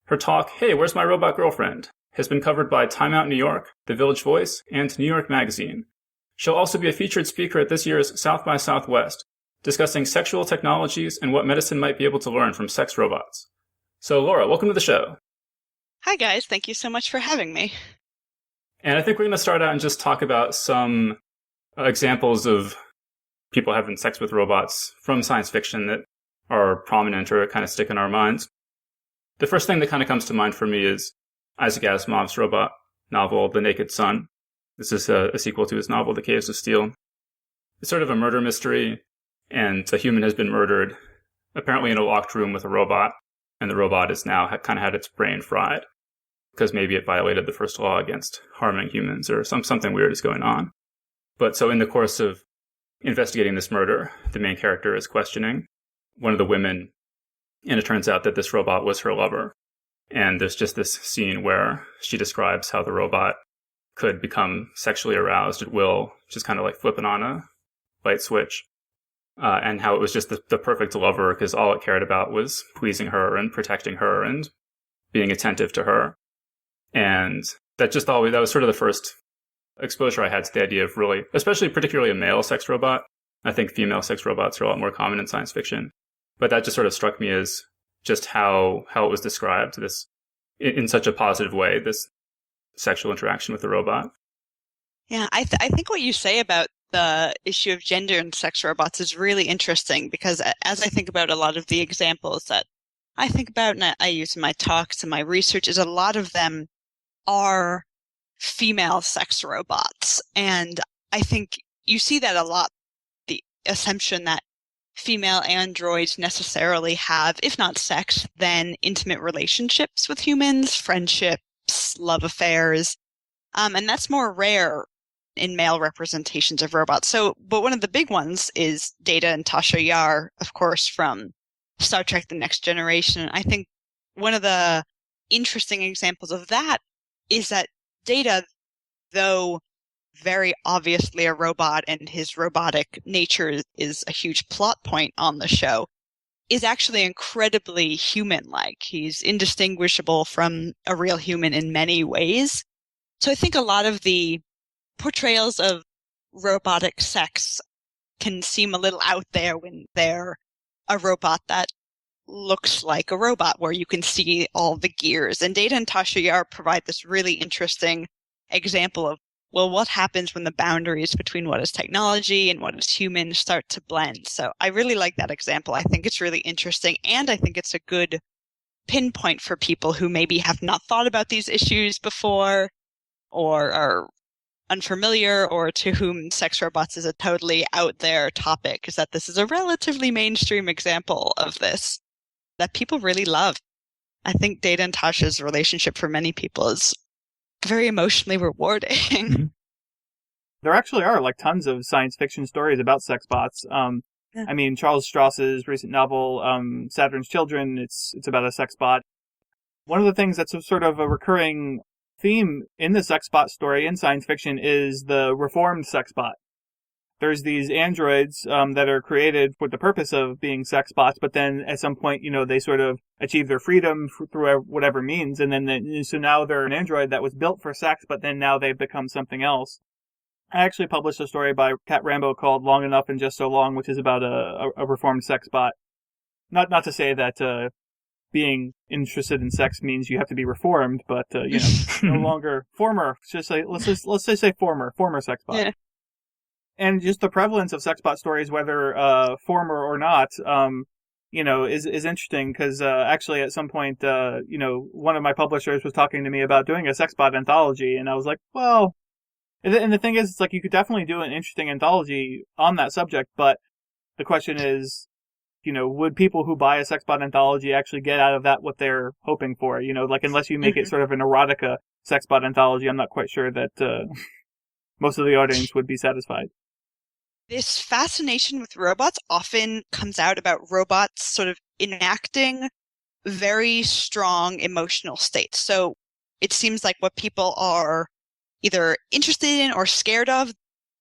Speaker 2: Her talk, Hey, Where's My Robot Girlfriend?, has been covered by Time Out New York, The Village Voice, and New York Magazine. She'll also be a featured speaker at this year's South by Southwest, discussing sexual technologies and what medicine might be able to learn from sex robots. So, Laura, welcome to the show.
Speaker 5: Hi, guys. Thank you so much for having me.
Speaker 2: And I think we're going to start out and just talk about some examples of people having sex with robots from science fiction that are prominent or kind of stick in our minds. The first thing that kind of comes to mind for me is Isaac Asimov's robot novel, The Naked Sun. This is a sequel to his novel, The Caves of Steel. It's sort of a murder mystery, and a human has been murdered, apparently in a locked room with a robot, and the robot has now kind of had its brain fried, because maybe it violated the first law against harming humans, or something weird is going on. But so in the course of investigating this murder, the main character is questioning one of the women, and it turns out that this robot was her lover. And there's just this scene where she describes how the robot could become sexually aroused at will, just kind of like flipping on a light switch. And how it was just the perfect lover because all it cared about was pleasing her and protecting her and being attentive to her. And that was sort of the first exposure I had to the idea of really, especially particularly a male sex robot. I think female sex robots are a lot more common in science fiction. But that just sort of struck me as just how it was described, this in such a positive way, this sexual interaction with the robot.
Speaker 5: Yeah, I think what you say about the issue of gender and sex robots is really interesting because as I think about a lot of the examples that I think about and I use in my talks and my research is a lot of them are female sex robots. And I think you see that a lot, the assumption that female androids necessarily have, if not sex, then intimate relationships with humans, friendships, love affairs. And that's more rare in male representations of robots. But one of the big ones is Data and Tasha Yar, of course, from Star Trek The Next Generation. I think one of the interesting examples of that is that Data, though very obviously a robot and his robotic nature is a huge plot point on the show, is actually incredibly human-like. He's indistinguishable from a real human in many ways. So I think a lot of the portrayals of robotic sex can seem a little out there when they're a robot that looks like a robot, where you can see all the gears. And Data and Tasha Yar provide this really interesting example of, well, what happens when the boundaries between what is technology and what is human start to blend? So I really like that example. I think it's really interesting, and I think it's a good pinpoint for people who maybe have not thought about these issues before or are unfamiliar, or to whom sex robots is a totally out there topic, is that this is a relatively mainstream example of this that people really love. I think Data and Tasha's relationship for many people is very emotionally rewarding.
Speaker 3: There actually are like tons of science fiction stories about sex bots. I mean, Charles Strauss's recent novel, Saturn's Children, it's about a sex bot. One of the things that's sort of a recurring theme in the sex bot story in science fiction is the reformed sex bot. There's these androids that are created with the purpose of being sex bots, but then at some point, they sort of achieve their freedom through whatever means, and then so now they're an android that was built for sex, but then now they've become something else. I actually published a story by Kat Rambo called Long Enough and Just So Long, which is about a reformed sex bot. Not to say that being interested in sex means you have to be reformed, but no longer former. Let's just say former sex bot.
Speaker 5: Yeah.
Speaker 3: And just the prevalence of sex bot stories, whether former or not, is interesting because actually at some point, one of my publishers was talking to me about doing a sex bot anthology, and I was like, well, and the thing is, it's like you could definitely do an interesting anthology on that subject, but the question is, would people who buy a sex bot anthology actually get out of that what they're hoping for? Unless you make it sort of an erotica sex bot anthology, I'm not quite sure that most of the audience would be satisfied.
Speaker 5: This fascination with robots often comes out about robots sort of enacting very strong emotional states. So it seems like what people are either interested in or scared of,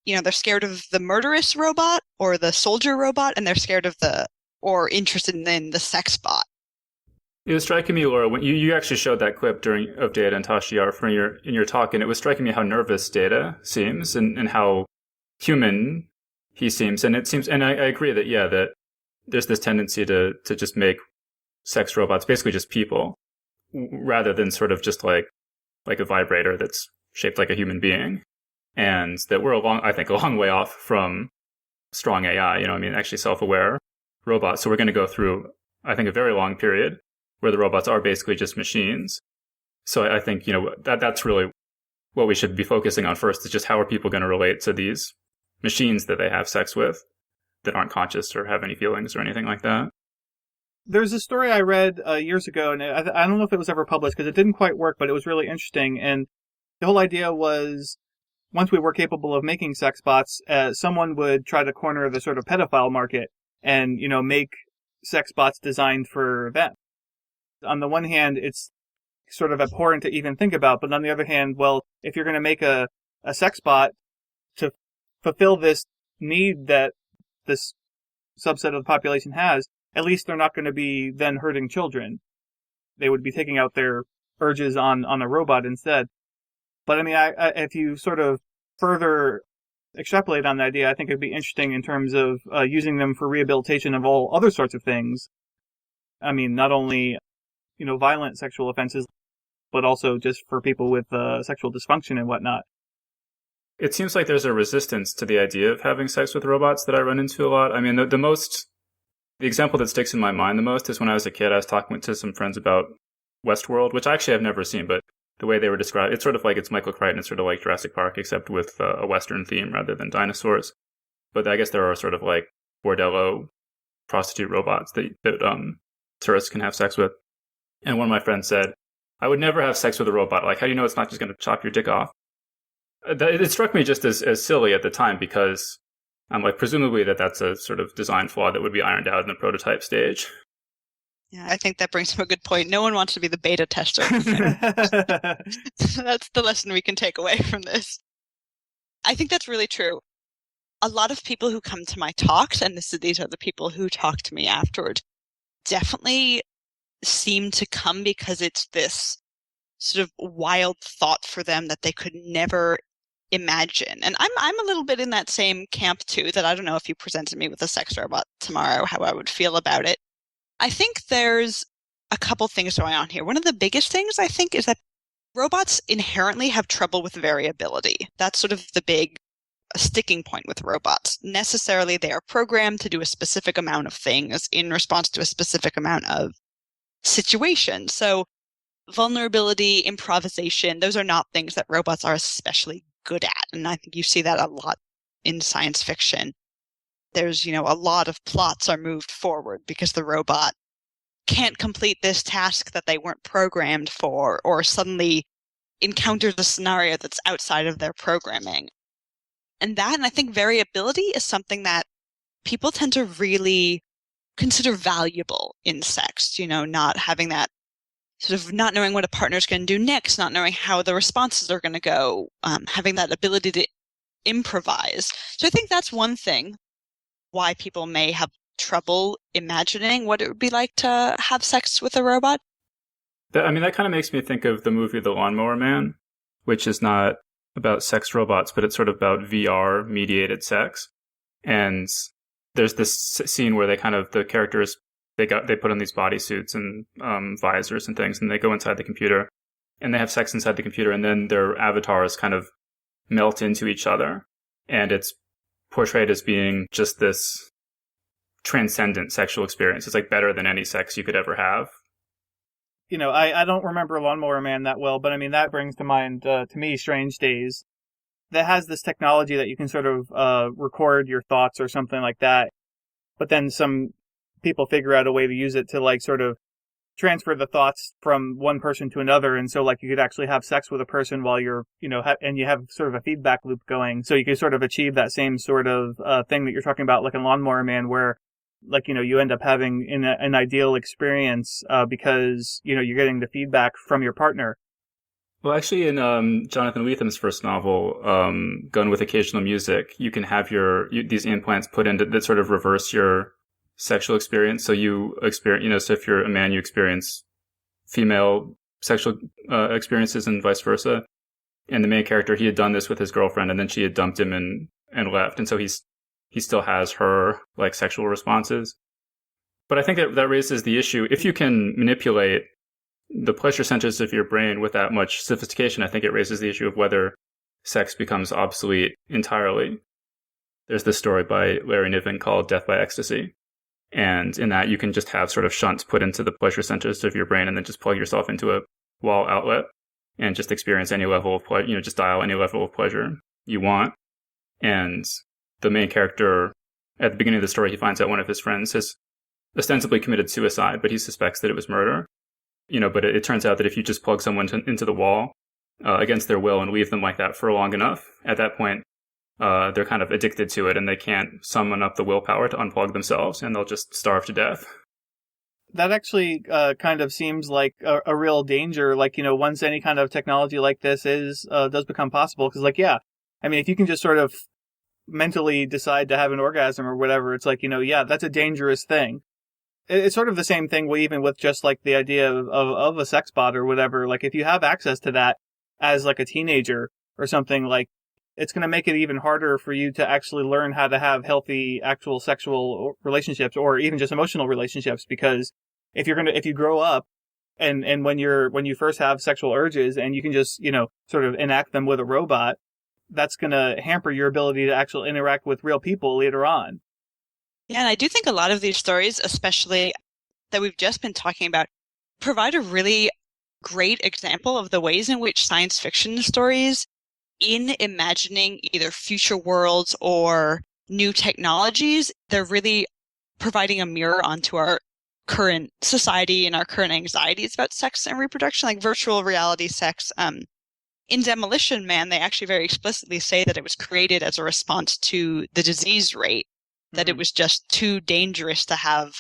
Speaker 5: they're scared of the murderous robot or the soldier robot, and they're scared of or interested in the sex bot.
Speaker 2: It was striking me, Laura, when you actually showed that clip of Data and Tashiar in your talk, and it was striking me how nervous Data seems and how human he seems. And it seems, and I agree that, yeah, that there's this tendency to just make sex robots basically just people, rather than sort of just like a vibrator that's shaped like a human being. And that we're I think a long way off from strong AI, actually self-aware robots. So we're going to go through, I think, a very long period where the robots are basically just machines. So I think, that's really what we should be focusing on first, is just how are people going to relate to these machines that they have sex with that aren't conscious or have any feelings or anything like that.
Speaker 3: There's a story I read years ago, and I don't know if it was ever published because it didn't quite work, but it was really interesting. And the whole idea was, once we were capable of making sex bots, someone would try to corner the sort of pedophile market and, make sex bots designed for them. On the one hand, it's sort of abhorrent to even think about, but on the other hand, well, if you're going to make a sex bot to fulfill this need that this subset of the population has, at least they're not going to be then hurting children. They would be taking out their urges on a robot instead. But if you sort of further extrapolate on the idea, I think it'd be interesting in terms of using them for rehabilitation of all other sorts of things. Not only, violent sexual offenses, but also just for people with sexual dysfunction and whatnot.
Speaker 2: It seems like there's a resistance to the idea of having sex with robots that I run into a lot. The example that sticks in my mind the most is when I was a kid, I was talking to some friends about Westworld, which actually I've never seen, but the way they were described, it's sort of like it's Michael Crichton, it's sort of like Jurassic Park, except with a Western theme rather than dinosaurs. But I guess there are sort of like bordello prostitute robots that tourists can have sex with. And one of my friends said, I would never have sex with a robot. Like, how do you know it's not just going to chop your dick off? It struck me just as silly at the time, because I'm like, presumably that's a sort of design flaw that would be ironed out in the prototype stage.
Speaker 5: Yeah, I think that brings up a good point. No one wants to be the beta tester. That's the lesson we can take away from this. I think that's really true. A lot of people who come to my talks, and these are the people who talk to me afterward, definitely seem to come because it's this sort of wild thought for them that they could never imagine. And I'm a little bit in that same camp too, that I don't know if you presented me with a sex robot tomorrow, how I would feel about it. I think there's a couple things going on here. One of the biggest things, I think, is that robots inherently have trouble with variability. That's sort of the big sticking point with robots. Necessarily, they are programmed to do a specific amount of things in response to a specific amount of situations. So vulnerability, improvisation, those are not things that robots are especially good at. And I think you see that a lot in science fiction. There's, a lot of plots are moved forward because the robot can't complete this task that they weren't programmed for, or suddenly encounters a scenario that's outside of their programming. And I think variability is something that people tend to really consider valuable in sex, not having that sort of not knowing what a partner's going to do next, not knowing how the responses are going to go, having that ability to improvise. So I think that's one thing why people may have trouble imagining what it would be like to have sex with a robot.
Speaker 2: That kind of makes me think of the movie The Lawnmower Man, which is not about sex robots, but it's sort of about VR mediated sex. And there's this scene where the characters, they put on these bodysuits and visors and things, and they go inside the computer and they have sex inside the computer, and then their avatars kind of melt into each other. And it's portrayed as being just this transcendent sexual experience. It's like better than any sex you could ever have.
Speaker 3: I don't remember Lawnmower Man that well, but that brings to mind, to me, Strange Days. That has this technology that you can sort of record your thoughts or something like that. But then some people figure out a way to use it to sort of transfer the thoughts from one person to another. And so you could actually have sex with a person while you're, and you have sort of a feedback loop going. So you can sort of achieve that same sort of thing that you're talking about, like in Lawnmower Man, where you end up having an ideal experience because, you're getting the feedback from your partner.
Speaker 2: Well, actually, in Jonathan Letham's first novel, Gun with Occasional Music, you can have these implants put in that sort of reverse your sexual experience. So you experience, so if you're a man, you experience female sexual experiences and vice versa. And the main character, he had done this with his girlfriend, and then she had dumped him and left. And so he still has her like sexual responses. But I think that raises the issue. If you can manipulate the pleasure centers of your brain with that much sophistication, I think it raises the issue of whether sex becomes obsolete entirely. There's this story by Larry Niven called Death by Ecstasy. And in that, you can just have sort of shunts put into the pleasure centers of your brain and then just plug yourself into a wall outlet and just experience any level of pleasure, just dial any level of pleasure you want. And the main character, at the beginning of the story, he finds out one of his friends has ostensibly committed suicide, but he suspects that it was murder. But it turns out that if you just plug someone into the wall against their will and leave them like that for long enough, at that point, they're kind of addicted to it and they can't summon up the willpower to unplug themselves and they'll just starve to death.
Speaker 3: That actually kind of seems like a real danger, like, once any kind of technology like this does become possible. Because, if you can just sort of mentally decide to have an orgasm or whatever, it's like, that's a dangerous thing. It's sort of the same thing even with just like the idea of a sex bot or whatever. Like if you have access to that as like a teenager or something, like it's going to make it even harder for you to actually learn how to have healthy actual sexual relationships or even just emotional relationships. Because if you grow up and when you first have sexual urges and you can just, sort of enact them with a robot, that's going to hamper your ability to actually interact with real people later on.
Speaker 5: Yeah, and I do think a lot of these stories, especially that we've just been talking about, provide a really great example of the ways in which science fiction stories, in imagining either future worlds or new technologies, they're really providing a mirror onto our current society and our current anxieties about sex and reproduction, like virtual reality sex. In Demolition Man, they actually very explicitly say that it was created as a response to the disease rate, that it was just too dangerous to have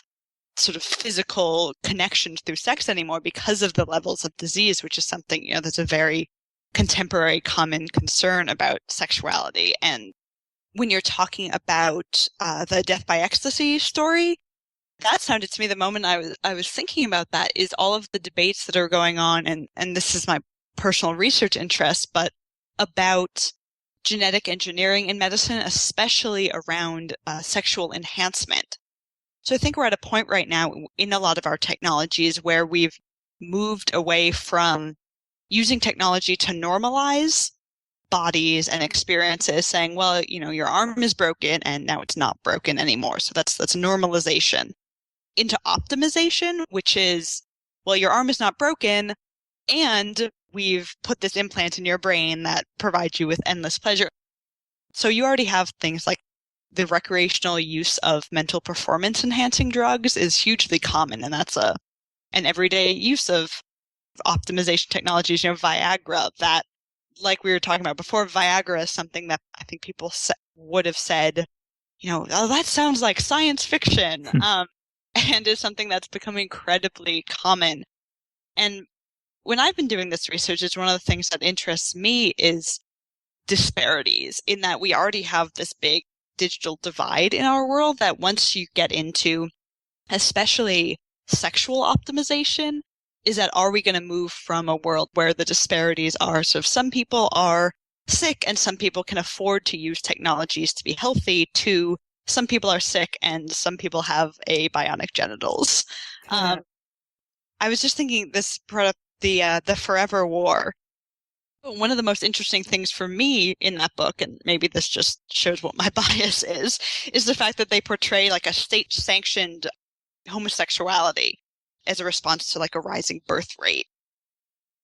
Speaker 5: sort of physical connections through sex anymore because of the levels of disease, which is something, that's a very contemporary common concern about sexuality. And when you're talking about the Death by Ecstasy story, that sounded to me, the moment I was thinking about that, is all of the debates that are going on, and this is my personal research interest, but about genetic engineering in medicine, especially around sexual enhancement. So I think we're at a point right now in a lot of our technologies where we've moved away from using technology to normalize bodies and experiences, saying, well, your arm is broken and now it's not broken anymore. So that's normalization, into optimization, which is, well, your arm is not broken and we've put this implant in your brain that provides you with endless pleasure. So you already have things like the recreational use of mental performance enhancing drugs is hugely common. And that's an everyday use of optimization technologies, Viagra, that, like we were talking about before, Viagra is something that I think people would have said, oh, that sounds like science fiction, and is something that's become incredibly common. And when I've been doing this research, it's one of the things that interests me is disparities, in that we already have this big digital divide in our world that once you get into, especially sexual optimization, is that are we going to move from a world where the disparities are sort of some people are sick and some people can afford to use technologies to be healthy, to some people are sick and some people have a bionic genitals. I was just thinking this brought up the Forever War. One of the most interesting things for me in that book, and maybe this just shows what my bias is the fact that they portray like a state-sanctioned homosexuality as a response to like a rising birth rate.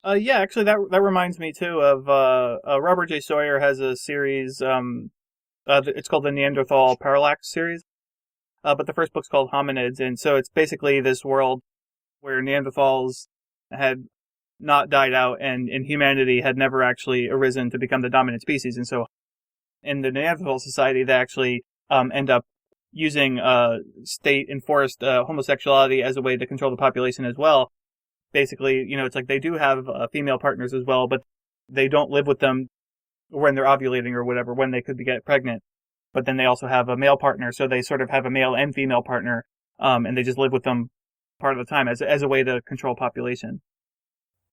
Speaker 3: Yeah, actually, that reminds me too of Robert J. Sawyer has a series. It's called the Neanderthal Parallax series, but the first book's called Hominids, and so it's basically this world where Neanderthals had not died out and humanity had never actually arisen to become the dominant species. And so in the Neanderthal society, they actually end up using state-enforced homosexuality as a way to control the population as well. Basically, it's like they do have female partners as well, but they don't live with them when they're ovulating or whatever, when they could get pregnant. But then they also have a male partner, so they sort of have a male and female partner, and they just live with them part of the time as a way to control population.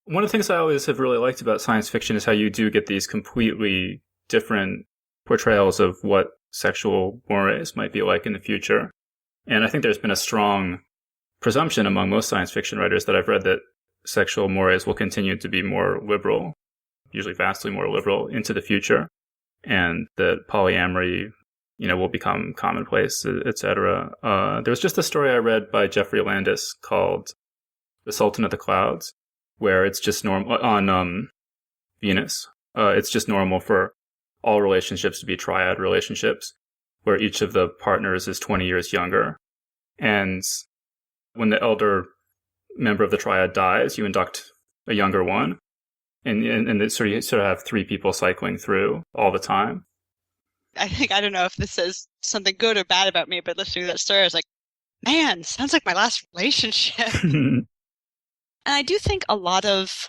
Speaker 2: One of the things I always have really liked about science fiction is how you do get these completely different portrayals of what sexual mores might be like in the future. And I think there's been a strong presumption among most science fiction writers that I've read that sexual mores will continue to be more liberal, usually vastly more liberal, into the future, and that polyamory, will become commonplace, etc. There was just a story I read by Jeffrey Landis called "The Sultan of the Clouds," where it's just normal on Venus. It's just normal for all relationships to be triad relationships, where each of the partners is 20 years younger. And when the elder member of the triad dies, you induct a younger one. And you sort of have three people cycling through all the time.
Speaker 5: I don't know if this says something good or bad about me, but listening to that story, I was like, man, sounds like my last relationship. And I do think a lot of,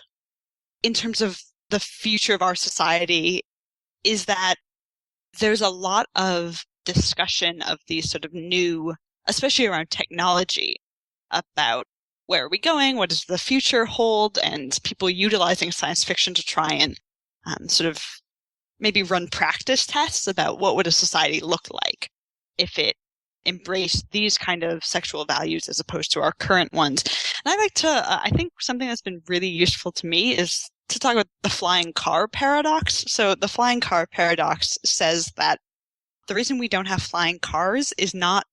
Speaker 5: in terms of the future of our society, is that there's a lot of discussion of these sort of new, especially around technology, about where are we going, what does the future hold, and people utilizing science fiction to try and sort of maybe run practice tests about what would a society look like if it embraced these kind of sexual values as opposed to our current ones. And I like to, I think something that's been really useful to me is to talk about the flying car paradox. So the flying car paradox says that the reason we don't have flying cars is not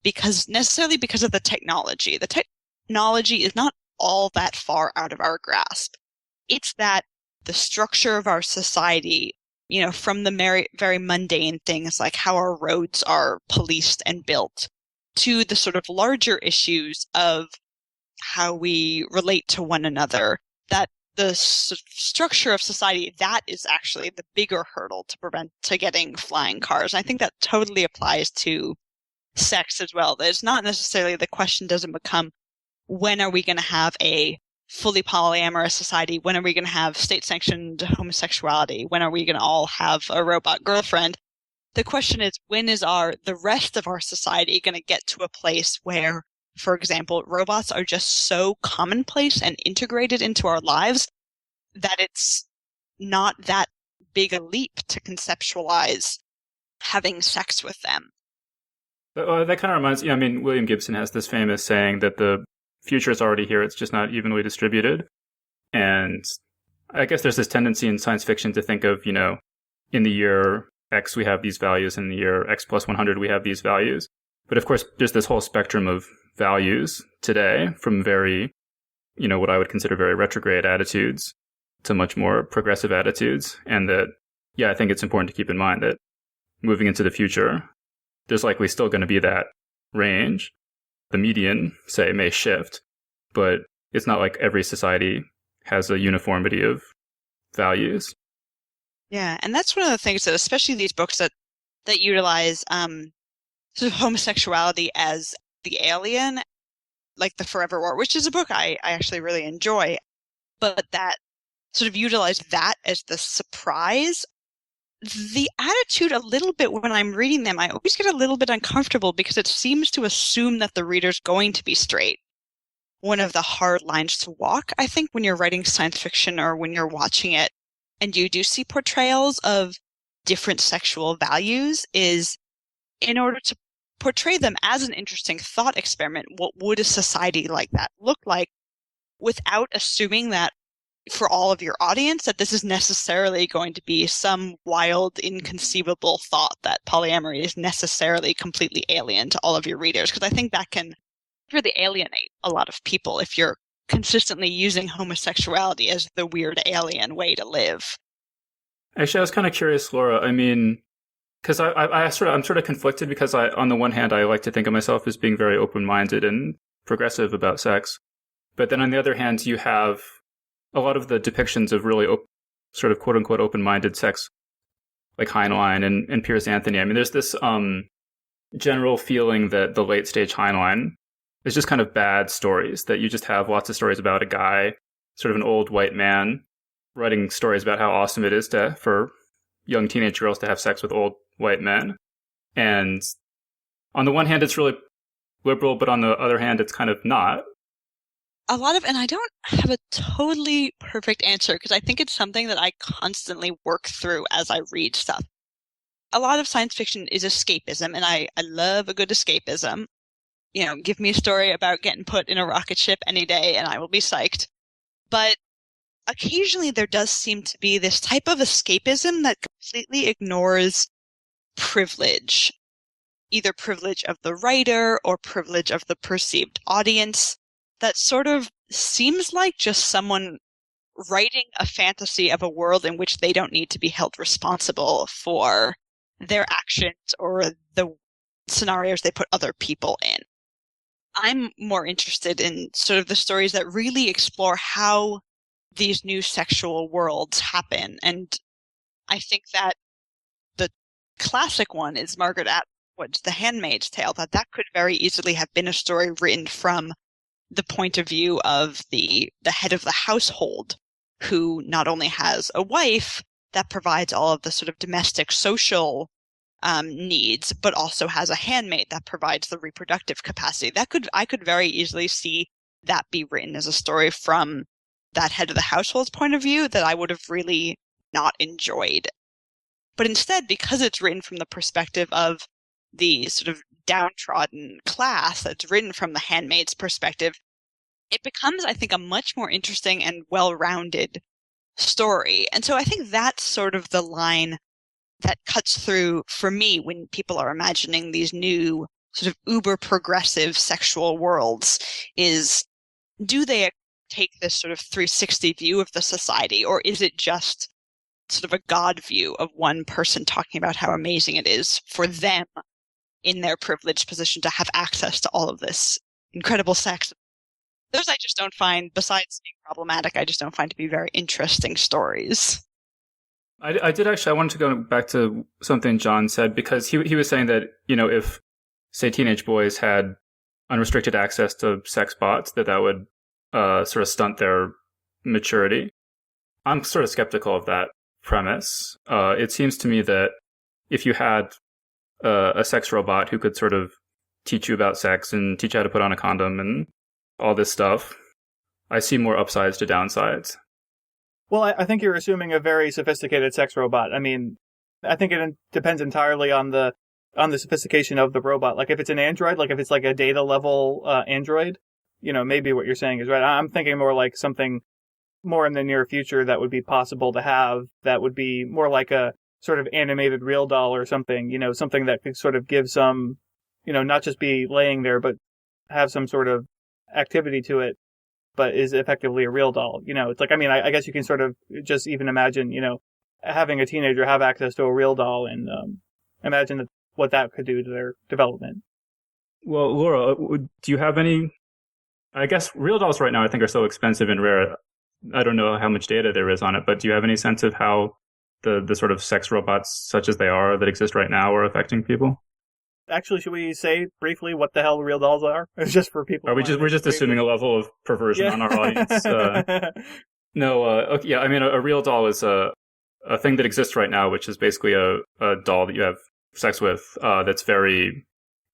Speaker 5: necessarily because of the technology. The technology is not all that far out of our grasp. It's that the structure of our society, from the very mundane things like how our roads are policed and built, to the sort of larger issues of how we relate to one another, that the structure of society, that is actually the bigger hurdle to getting flying cars. And I think that totally applies to sex as well. It's not necessarily, the question doesn't become, when are we going to have a fully polyamorous society? When are we going to have state-sanctioned homosexuality? When are we going to all have a robot girlfriend? The question is, when is the rest of our society going to get to a place where, for example, robots are just so commonplace and integrated into our lives that it's not that big a leap to conceptualize having sex with them?
Speaker 2: That kind of reminds me, William Gibson has this famous saying that the future is already here, it's just not evenly distributed. And I guess there's this tendency in science fiction to think of, in the year X we have these values, in the year X plus 100 we have these values. But of course, there's this whole spectrum of values today, from very, what I would consider very retrograde attitudes to much more progressive attitudes. And that, I think it's important to keep in mind that moving into the future, there's likely still going to be that range. The median, say, may shift, but it's not like every society has a uniformity of values.
Speaker 5: Yeah, and that's one of the things that, especially these books that utilize sort of homosexuality as the alien, like The Forever War, which is a book I actually really enjoy, but that sort of utilize that as the surprise. The attitude a little bit when I'm reading them, I always get a little bit uncomfortable because it seems to assume that the reader's going to be straight. One of the hard lines to walk, I think, when you're writing science fiction or when you're watching it, and you do see portrayals of different sexual values, is in order to portray them as an interesting thought experiment, what would a society like that look like, without assuming that for all of your audience that this is necessarily going to be some wild, inconceivable thought that polyamory is necessarily completely alien to all of your readers. Because I think that can really alienate a lot of people if you're consistently using homosexuality as the weird alien way to live.
Speaker 2: Actually, I was kind of curious, Laura. Because I'm sort of conflicted, because on the one hand, I like to think of myself as being very open-minded and progressive about sex. But then on the other hand, you have a lot of the depictions of really sort of quote-unquote open-minded sex, like Heinlein and Piers Anthony. There's this general feeling that the late-stage Heinlein is just kind of bad stories, that you just have lots of stories about a guy, sort of an old white man, writing stories about how awesome it is for young teenage girls to have sex with old white men. And on the one hand, it's really liberal, but on the other hand, it's kind of not.
Speaker 5: a lot of, and I don't have a totally perfect answer because I think it's something that I constantly work through as I read stuff. A lot of science fiction is escapism, and I love a good escapism. You know, give me a story about getting put in a rocket ship any day and I will be psyched. But occasionally there does seem to be this type of escapism that completely ignores privilege, either privilege of the writer or privilege of the perceived audience, that sort of seems like just someone writing a fantasy of a world in which they don't need to be held responsible for their actions or the scenarios they put other people in. I'm more interested in sort of the stories that really explore how these new sexual worlds happen. And I think that the classic one is Margaret Atwood's The Handmaid's Tale, that could very easily have been a story written from the point of view of the head of the household, who not only has a wife that provides all of the sort of domestic social needs, but also has a handmaid that provides the reproductive capacity. I could very easily see that be written as a story from that head of the household's point of view that I would have really not enjoyed. But instead, because it's written from the perspective of the sort of downtrodden class, that's written from the handmaid's perspective, it becomes, I think, a much more interesting and well-rounded story. And so I think that's sort of the line that cuts through for me when people are imagining these new sort of uber progressive sexual worlds is, do they take this sort of 360 view of the society, or is it just sort of a God view of one person talking about how amazing it is for them in their privileged position to have access to all of this incredible sex? Those I just don't find, besides being problematic, I just don't find to be very interesting stories.
Speaker 2: I wanted to go back to something John said, because he was saying that, you know, if, say, teenage boys had unrestricted access to sex bots, that would sort of stunt their maturity. I'm sort of skeptical of that premise. It seems to me that if you had a sex robot who could sort of teach you about sex and teach you how to put on a condom and all this stuff, I see more upsides to downsides.
Speaker 3: Well, I think you're assuming a very sophisticated sex robot. I mean, I think it depends entirely on the sophistication of the robot. Like if it's an android, like if it's like a data level android, you know, maybe what you're saying is right. I'm thinking more like something more in the near future that would be possible to have, that would be more like a sort of animated real doll or something, you know, something that could sort of give some, you know, not just be laying there, but have some sort of activity to it, but is effectively a real doll. You know, it's like, I mean, I guess you can sort of just even imagine, you know, having a teenager have access to a real doll and imagine what that could do to their development.
Speaker 2: Well, Laura, do you have any, I guess real dolls right now I think are so expensive and rare. I don't know how much data there is on it, but do you have any sense of how the sort of sex robots, such as they are, that exist right now are affecting people?
Speaker 3: Actually, should we say briefly what the hell real dolls are? It's just for people.
Speaker 2: We're just assuming a level of perversion on our audience. No, okay, yeah, I mean, a real doll is a thing that exists right now, which is basically a doll that you have sex with. It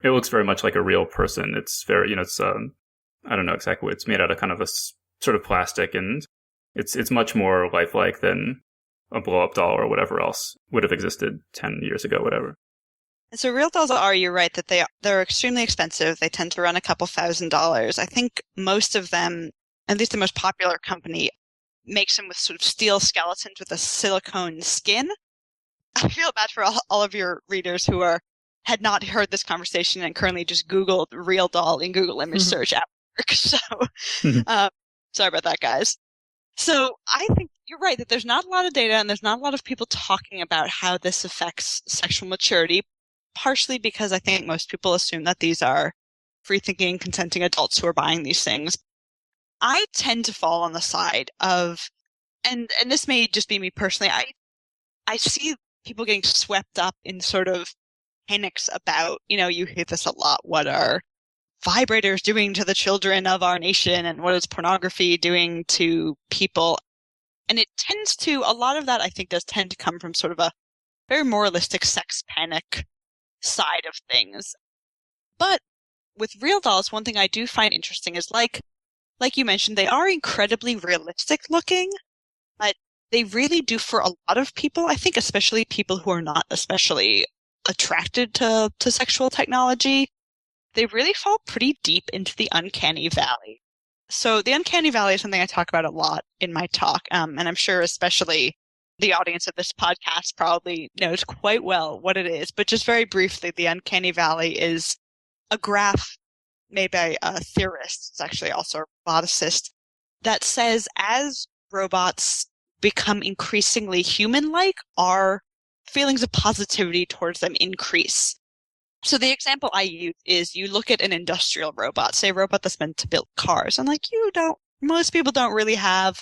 Speaker 2: looks very much like a real person. It's very, you know, it's I don't know exactly what it's made out of, kind of a sort of plastic, and it's much more lifelike than a blow-up doll or whatever else would have existed 10 years ago, whatever.
Speaker 5: So real dolls are, you're right, that they're extremely expensive. They tend to run a couple $1,000s. I think most of them, at least the most popular company, makes them with sort of steel skeletons with a silicone skin. I feel bad for all of your readers who had not heard this conversation and currently just Googled real doll in Google image search at work. So sorry about that, guys. So I think you're right that there's not a lot of data and there's not a lot of people talking about how this affects sexual maturity, partially because I think most people assume that these are free-thinking, consenting adults who are buying these things. I tend to fall on the side of, and this may just be me personally, I see people getting swept up in sort of panics about, you know, you hear this a lot, what are vibrators doing to the children of our nation and what is pornography doing to people? And it tends to, a lot of that I think does tend to come from sort of a very moralistic sex panic side of things. But with real dolls, one thing I do find interesting is, like like you mentioned, they are incredibly realistic looking, but they really do, for a lot of people, I think especially people who are not especially attracted to sexual technology, they really fall pretty deep into the uncanny valley. So the uncanny valley is something I talk about a lot in my talk, and I'm sure especially the audience of this podcast probably knows quite well what it is. But just very briefly, the uncanny valley is a graph made by a theorist, it's actually also a roboticist, that says as robots become increasingly human-like, our feelings of positivity towards them increase. So the example I use is you look at an industrial robot, say a robot that's meant to build cars, and most people don't really have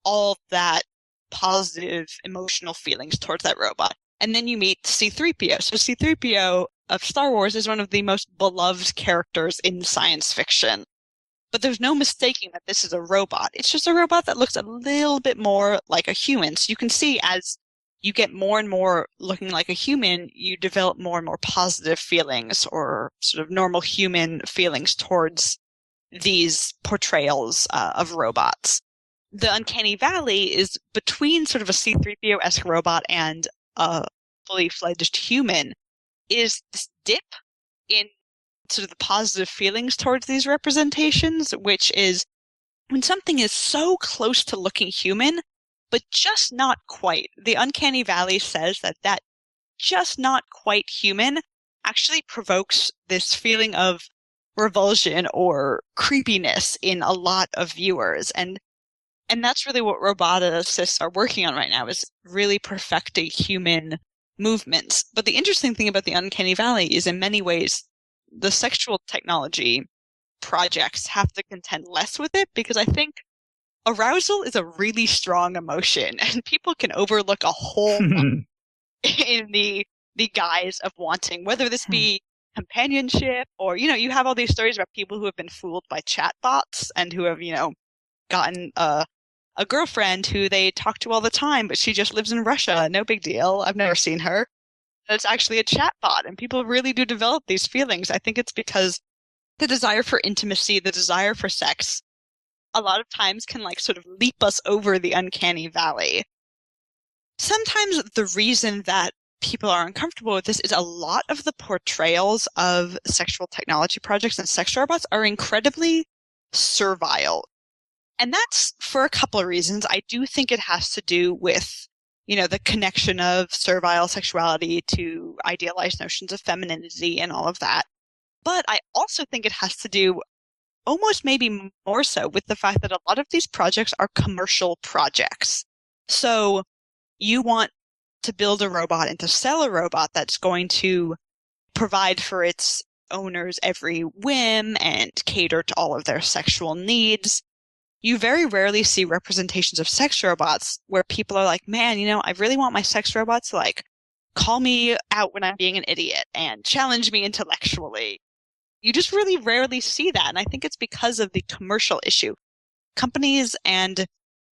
Speaker 5: all that positive emotional feelings towards that robot. And then you meet C-3PO. So C-3PO of Star Wars is one of the most beloved characters in science fiction. But there's no mistaking that this is a robot. It's just a robot that looks a little bit more like a human. So you can see as you get more and more looking like a human, you develop more and more positive feelings or sort of normal human feelings towards these portrayals of robots. The uncanny valley is between sort of a C-3PO-esque robot and a fully fledged human, is this dip in sort of the positive feelings towards these representations, which is when something is so close to looking human, but just not quite. The uncanny valley says that just not quite human actually provokes this feeling of revulsion or creepiness in a lot of viewers. And that's really what roboticists are working on right now, is really perfecting human movements. But the interesting thing about the uncanny valley is in many ways the sexual technology projects have to contend less with it, because I think arousal is a really strong emotion and people can overlook a whole lot in the guise of wanting, whether this be companionship or, you have all these stories about people who have been fooled by chatbots and who have, gotten a girlfriend who they talk to all the time, but she just lives in Russia. No big deal. I've never seen her. It's actually a chatbot, and people really do develop these feelings. I think it's because the desire for intimacy, the desire for sex, a lot of times can sort of leap us over the uncanny valley. Sometimes the reason that people are uncomfortable with this is a lot of the portrayals of sexual technology projects and sex robots are incredibly servile. And that's for a couple of reasons. I do think it has to do with, the connection of servile sexuality to idealized notions of femininity and all of that. But I also think it has to do almost maybe more so with the fact that a lot of these projects are commercial projects. So you want to build a robot and to sell a robot that's going to provide for its owners every whim and cater to all of their sexual needs. You very rarely see representations of sex robots where people are like, man, I really want my sex robot to call me out when I'm being an idiot and challenge me intellectually. You just really rarely see that. And I think it's because of the commercial issue. Companies and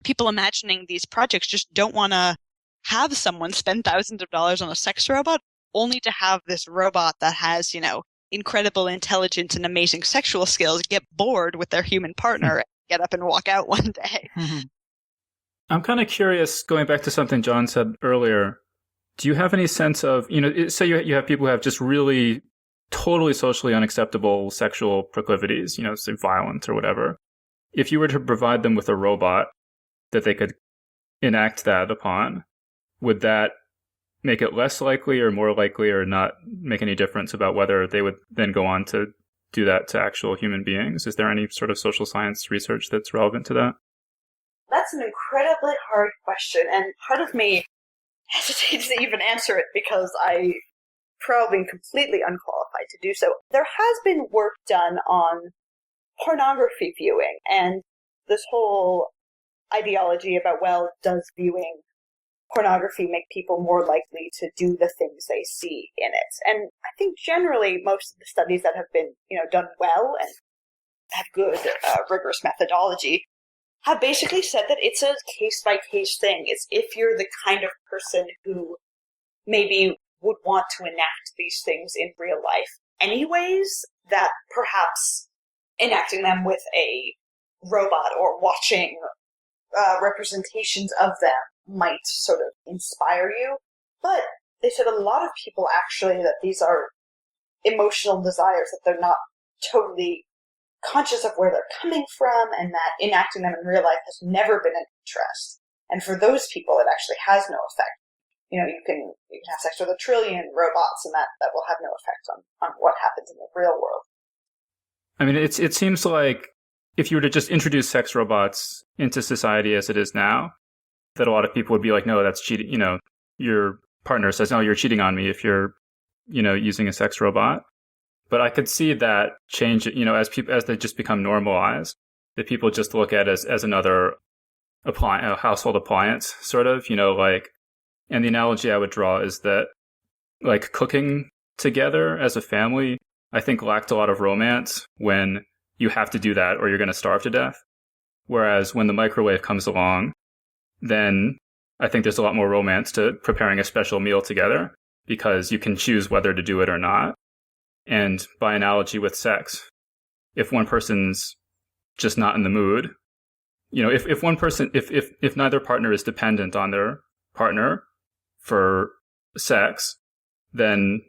Speaker 5: people imagining these projects just don't want to have someone spend thousands of dollars on a sex robot only to have this robot that has, incredible intelligence and amazing sexual skills get bored with their human partner and get up and walk out one day.
Speaker 2: I'm kind of curious, going back to something John said earlier, do you have any sense of, say you have people who have just really totally socially unacceptable sexual proclivities, say violence or whatever. If you were to provide them with a robot that they could enact that upon, would that make it less likely or more likely or not make any difference about whether they would then go on to do that to actual human beings? Is there any sort of social science research that's relevant to that?
Speaker 6: That's an incredibly hard question, and part of me hesitates to even answer it because I probably am completely unqualified to do so. There has been work done on pornography viewing and this whole ideology about, does viewing pornography make people more likely to do the things they see in it? And I think generally most of the studies that have been, done well and have good, rigorous methodology have basically said that it's a case-by-case thing. It's if you're the kind of person who maybe would want to enact these things in real life anyways, that perhaps enacting them with a robot or watching representations of them might sort of inspire you. But they said a lot of people actually that these are emotional desires, that they're not totally conscious of where they're coming from, and that enacting them in real life has never been an interest. And for those people, it actually has no effect. You know, you can have sex with 1 trillion robots, and that will have no effect on what happens in the real world.
Speaker 2: I mean, it seems like if you were to just introduce sex robots into society as it is now, that a lot of people would be like, no, that's cheating. You know, your partner says, no, you're cheating on me if you're, you know, using a sex robot. But I could see that change, you know, as they just become normalized, that people just look at it as another household appliance, sort of, you know, like, and the analogy I would draw is that, like, cooking together as a family, I think lacked a lot of romance when you have to do that or you're going to starve to death. Whereas when the microwave comes along, then I think there's a lot more romance to preparing a special meal together, because you can choose whether to do it or not. And by analogy with sex, if one person's just not in the mood, you know, if one person, if neither partner is dependent on their partner for sex, then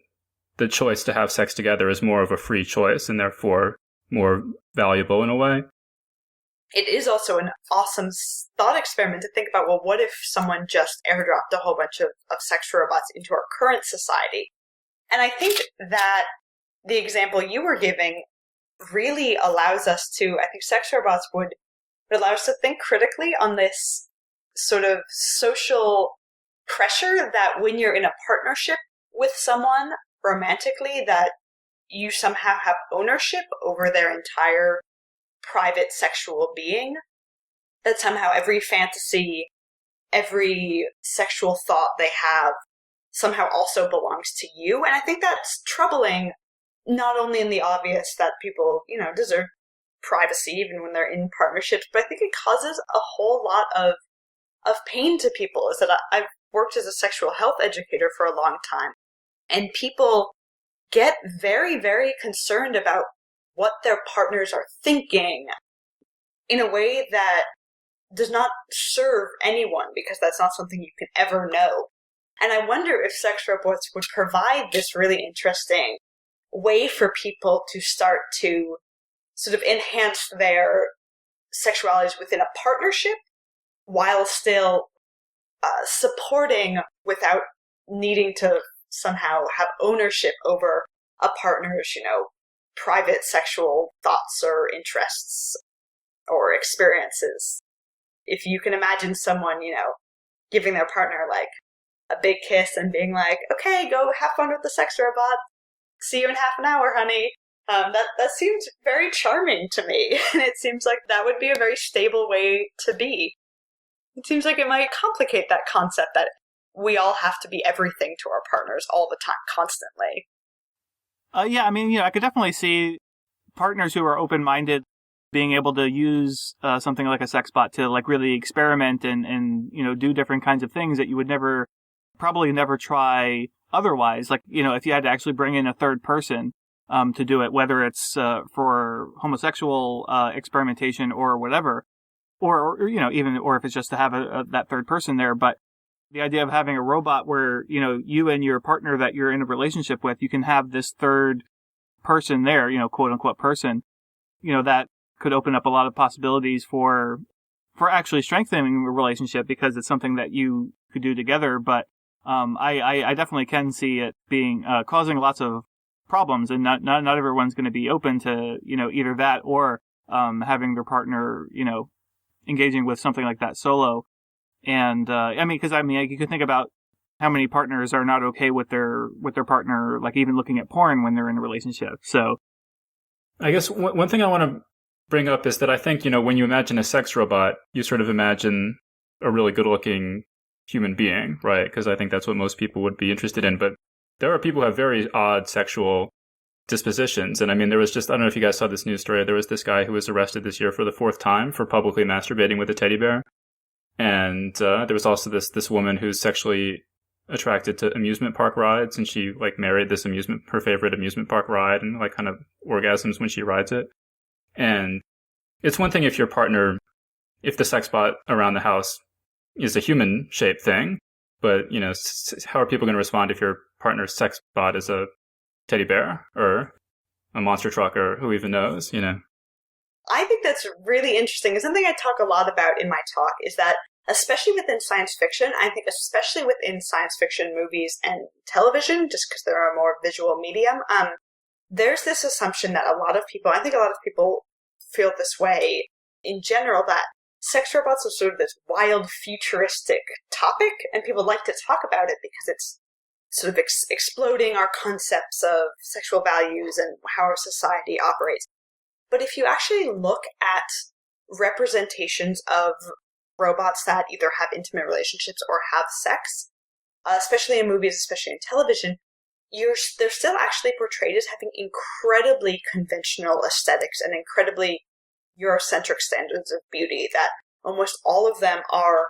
Speaker 2: the choice to have sex together is more of a free choice and therefore more valuable in a way.
Speaker 6: It is also an awesome thought experiment to think about, well, what if someone just airdropped a whole bunch of sex robots into our current society? And I think that the example you were giving really allows us to, I think sex robots would allow us to think critically on this sort of social pressure that when you're in a partnership with someone romantically, that you somehow have ownership over their entire private sexual being, that somehow every fantasy, every sexual thought they have somehow also belongs to you. And I think that's troubling, not only in the obvious that people, you know, deserve privacy even when they're in partnerships, but I think it causes a whole lot of pain to people. Is that I've worked as a sexual health educator for a long time, and people get very, very concerned about what their partners are thinking in a way that does not serve anyone, because that's not something you can ever know. And I wonder if sex robots would provide this really interesting way for people to start to sort of enhance their sexualities within a partnership while still supporting without needing to somehow have ownership over a partner's, you know, private sexual thoughts or interests or experiences. If you can imagine someone, you know, giving their partner like a big kiss and being like, okay, go have fun with the sex robot. See you in half an hour, honey. That seems very charming to me. And it seems like that would be a very stable way to be. It seems like it might complicate that concept that we all have to be everything to our partners all the time, constantly.
Speaker 3: Yeah, I mean, you know, I could definitely see partners who are open-minded being able to use something like a sex bot to like really experiment and you know, do different kinds of things that you would probably never try otherwise. Like, you know, if you had to actually bring in a third person to do it, whether it's for homosexual experimentation or whatever, or you know, even, or if it's just to have that third person there. But the idea of having a robot where, you know, you and your partner that you're in a relationship with, you can have this third person there, you know, quote unquote person, you know, that could open up a lot of possibilities for actually strengthening the relationship, because it's something that you could do together. But I definitely can see it being causing lots of problems, and not everyone's going to be open to, you know, either that or having their partner, you know, engaging with something like that solo. And I mean, because I mean, you could think about how many partners are not okay with their partner, like even looking at porn when they're in a relationship. So,
Speaker 2: I guess one thing I want to bring up is that I think, you know, when you imagine a sex robot, you sort of imagine a really good-looking human being, right? Because I think that's what most people would be interested in. But there are people who have very odd sexual dispositions. And I mean, there was just, I don't know if you guys saw this news story. There was this guy who was arrested this year for the 4th time for publicly masturbating with a teddy bear. And there was also this woman who's sexually attracted to amusement park rides, and she like married her favorite amusement park ride, and like kind of orgasms when she rides it. And it's one thing if your partner, if the sex bot around the house is a human-shaped thing, but, you know, how are people going to respond if your partner's sex bot is a teddy bear or a monster truck or who even knows, you know?
Speaker 6: I think that's really interesting. And something I talk a lot about in my talk is that, especially within science fiction, I think especially within science fiction movies and television, just because they're a more visual medium, there's this assumption that I think a lot of people feel this way in general, that sex robots are sort of this wild, futuristic topic, and people like to talk about it because it's sort of exploding our concepts of sexual values and how our society operates. But if you actually look at representations of robots that either have intimate relationships or have sex, especially in movies, especially in television, they're still actually portrayed as having incredibly conventional aesthetics and incredibly Eurocentric standards of beauty, that almost all of them are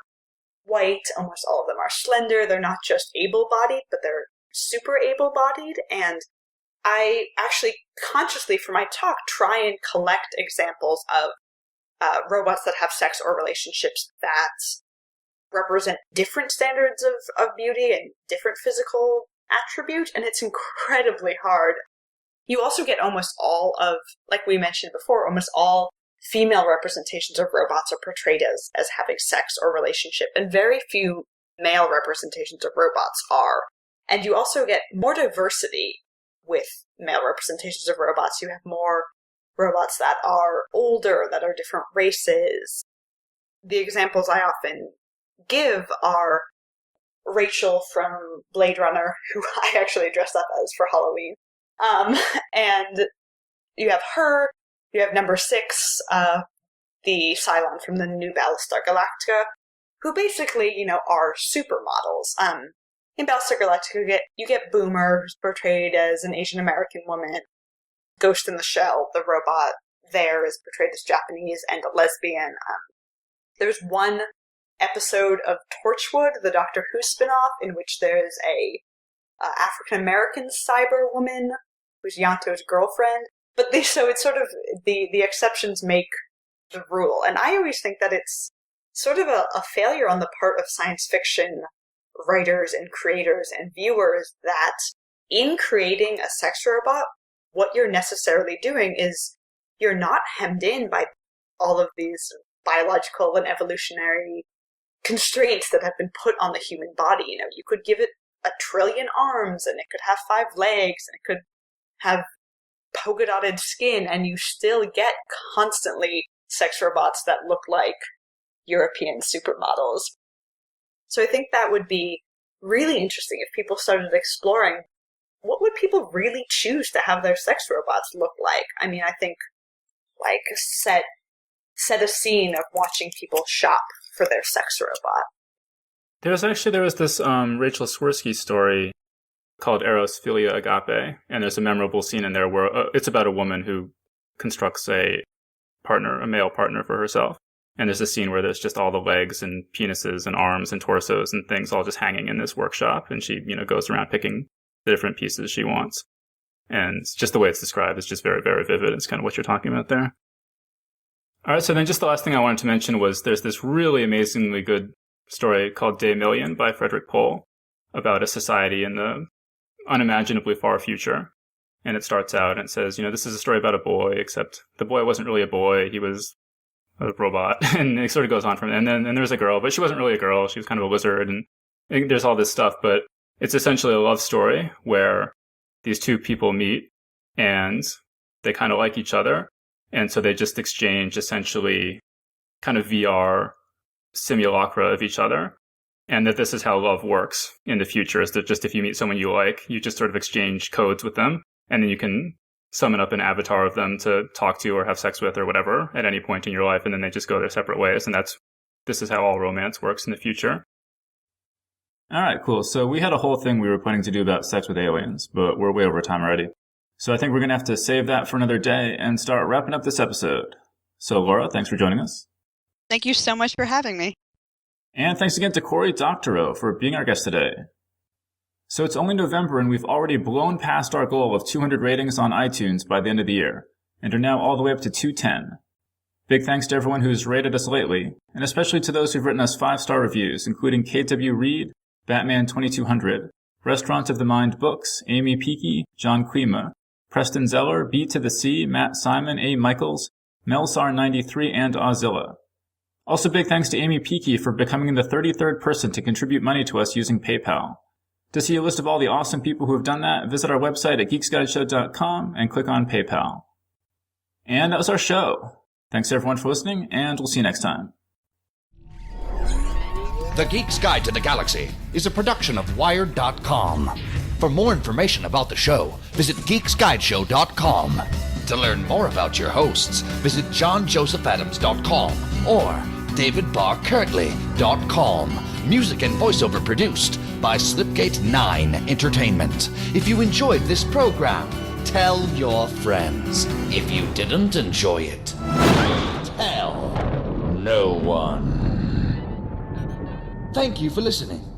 Speaker 6: white, almost all of them are slender, they're not just able-bodied, but they're super able-bodied, and I actually consciously, for my talk, try and collect examples of robots that have sex or relationships that represent different standards of beauty and different physical attribute, and it's incredibly hard. You also get almost all of, like we mentioned before, almost all female representations of robots are portrayed as having sex or relationship, and very few male representations of robots are. And you also get more diversity with male representations of robots. You have more robots that are older, that are different races. The examples I often give are Rachel from Blade Runner, who I actually dressed up as for Halloween. And you have her, you have number 6, the Cylon from the new Battlestar Galactica, who basically, you know, are supermodels. In Battlestar Galactica, you get Boomer, who's portrayed as an Asian American woman. Ghost in the Shell, the robot there, is portrayed as Japanese and a lesbian. There's one episode of Torchwood, the Doctor Who spin-off, in which there's a African-American cyber woman who's Yanto's girlfriend. But so it's sort of, the exceptions make the rule. And I always think that it's sort of a failure on the part of science fiction writers and creators and viewers that in creating a sex robot, what you're necessarily doing is you're not hemmed in by all of these biological and evolutionary constraints that have been put on the human body. You know, you could give it 1 trillion arms, and it could have 5 legs, and it could have polka dotted skin, and you still get constantly sex robots that look like European supermodels. So I think that would be really interesting if people started exploring what would people really choose to have their sex robots look like. I mean, I think like set a scene of watching people shop for their sex robot.
Speaker 2: There was this Rachel Swirsky story called Eros, Philia, Agape, and there's a memorable scene in there where it's about a woman who constructs a male partner for herself. And there's a scene where there's just all the legs and penises and arms and torsos and things all just hanging in this workshop. And she, you know, goes around picking the different pieces she wants. And just the way it's described is just very, very vivid. It's kind of what you're talking about there. All right, so then just the last thing I wanted to mention was there's this really amazingly good story called Day Million by Frederick Pohl about a society in the unimaginably far future. And it starts out and it says, you know, this is a story about a boy, except the boy wasn't really a boy. He was a robot. And it sort of goes on from there. And then there's a girl, but she wasn't really a girl. She was kind of a wizard. And there's all this stuff, but it's essentially a love story where these two people meet and they kind of like each other. And so they just exchange essentially kind of VR simulacra of each other. And that this is how love works in the future, is that just if you meet someone you like, you just sort of exchange codes with them. And then you can summon up an avatar of them to talk to or have sex with or whatever at any point in your life. And then they just go their separate ways. And this is how all romance works in the future. All right, cool. So we had a whole thing we were planning to do about sex with aliens, but we're way over time already. So I think we're going to have to save that for another day and start wrapping up this episode. So Laura, thanks for joining us.
Speaker 5: Thank you so much for having me.
Speaker 2: And thanks again to Cory Doctorow for being our guest today. So it's only November and we've already blown past our goal of 200 ratings on iTunes by the end of the year, and are now all the way up to 210. Big thanks to everyone who's rated us lately, and especially to those who've written us 5-star reviews, including KW Reed, Batman 2200, Restaurant of the Mind Books, Amy Peaky, John Klima, Preston Zeller, B to the C, Matt Simon, A. Michaels, Melsar93, and Ozilla. Also big thanks to Amy Peaky for becoming the 33rd person to contribute money to us using PayPal. To see a list of all the awesome people who have done that, visit our website at geeksguideshow.com and click on PayPal. And that was our show. Thanks everyone for listening, and we'll see you next time.
Speaker 1: The Geek's Guide to the Galaxy is a production of Wired.com. For more information about the show, visit geeksguideshow.com. To learn more about your hosts, visit johnjosephadams.com or davidbarrkirtley.com. Music and voiceover produced by Slipgate 9 Entertainment. If you enjoyed this program, tell your friends. If you didn't enjoy it, tell no one. Thank you for listening.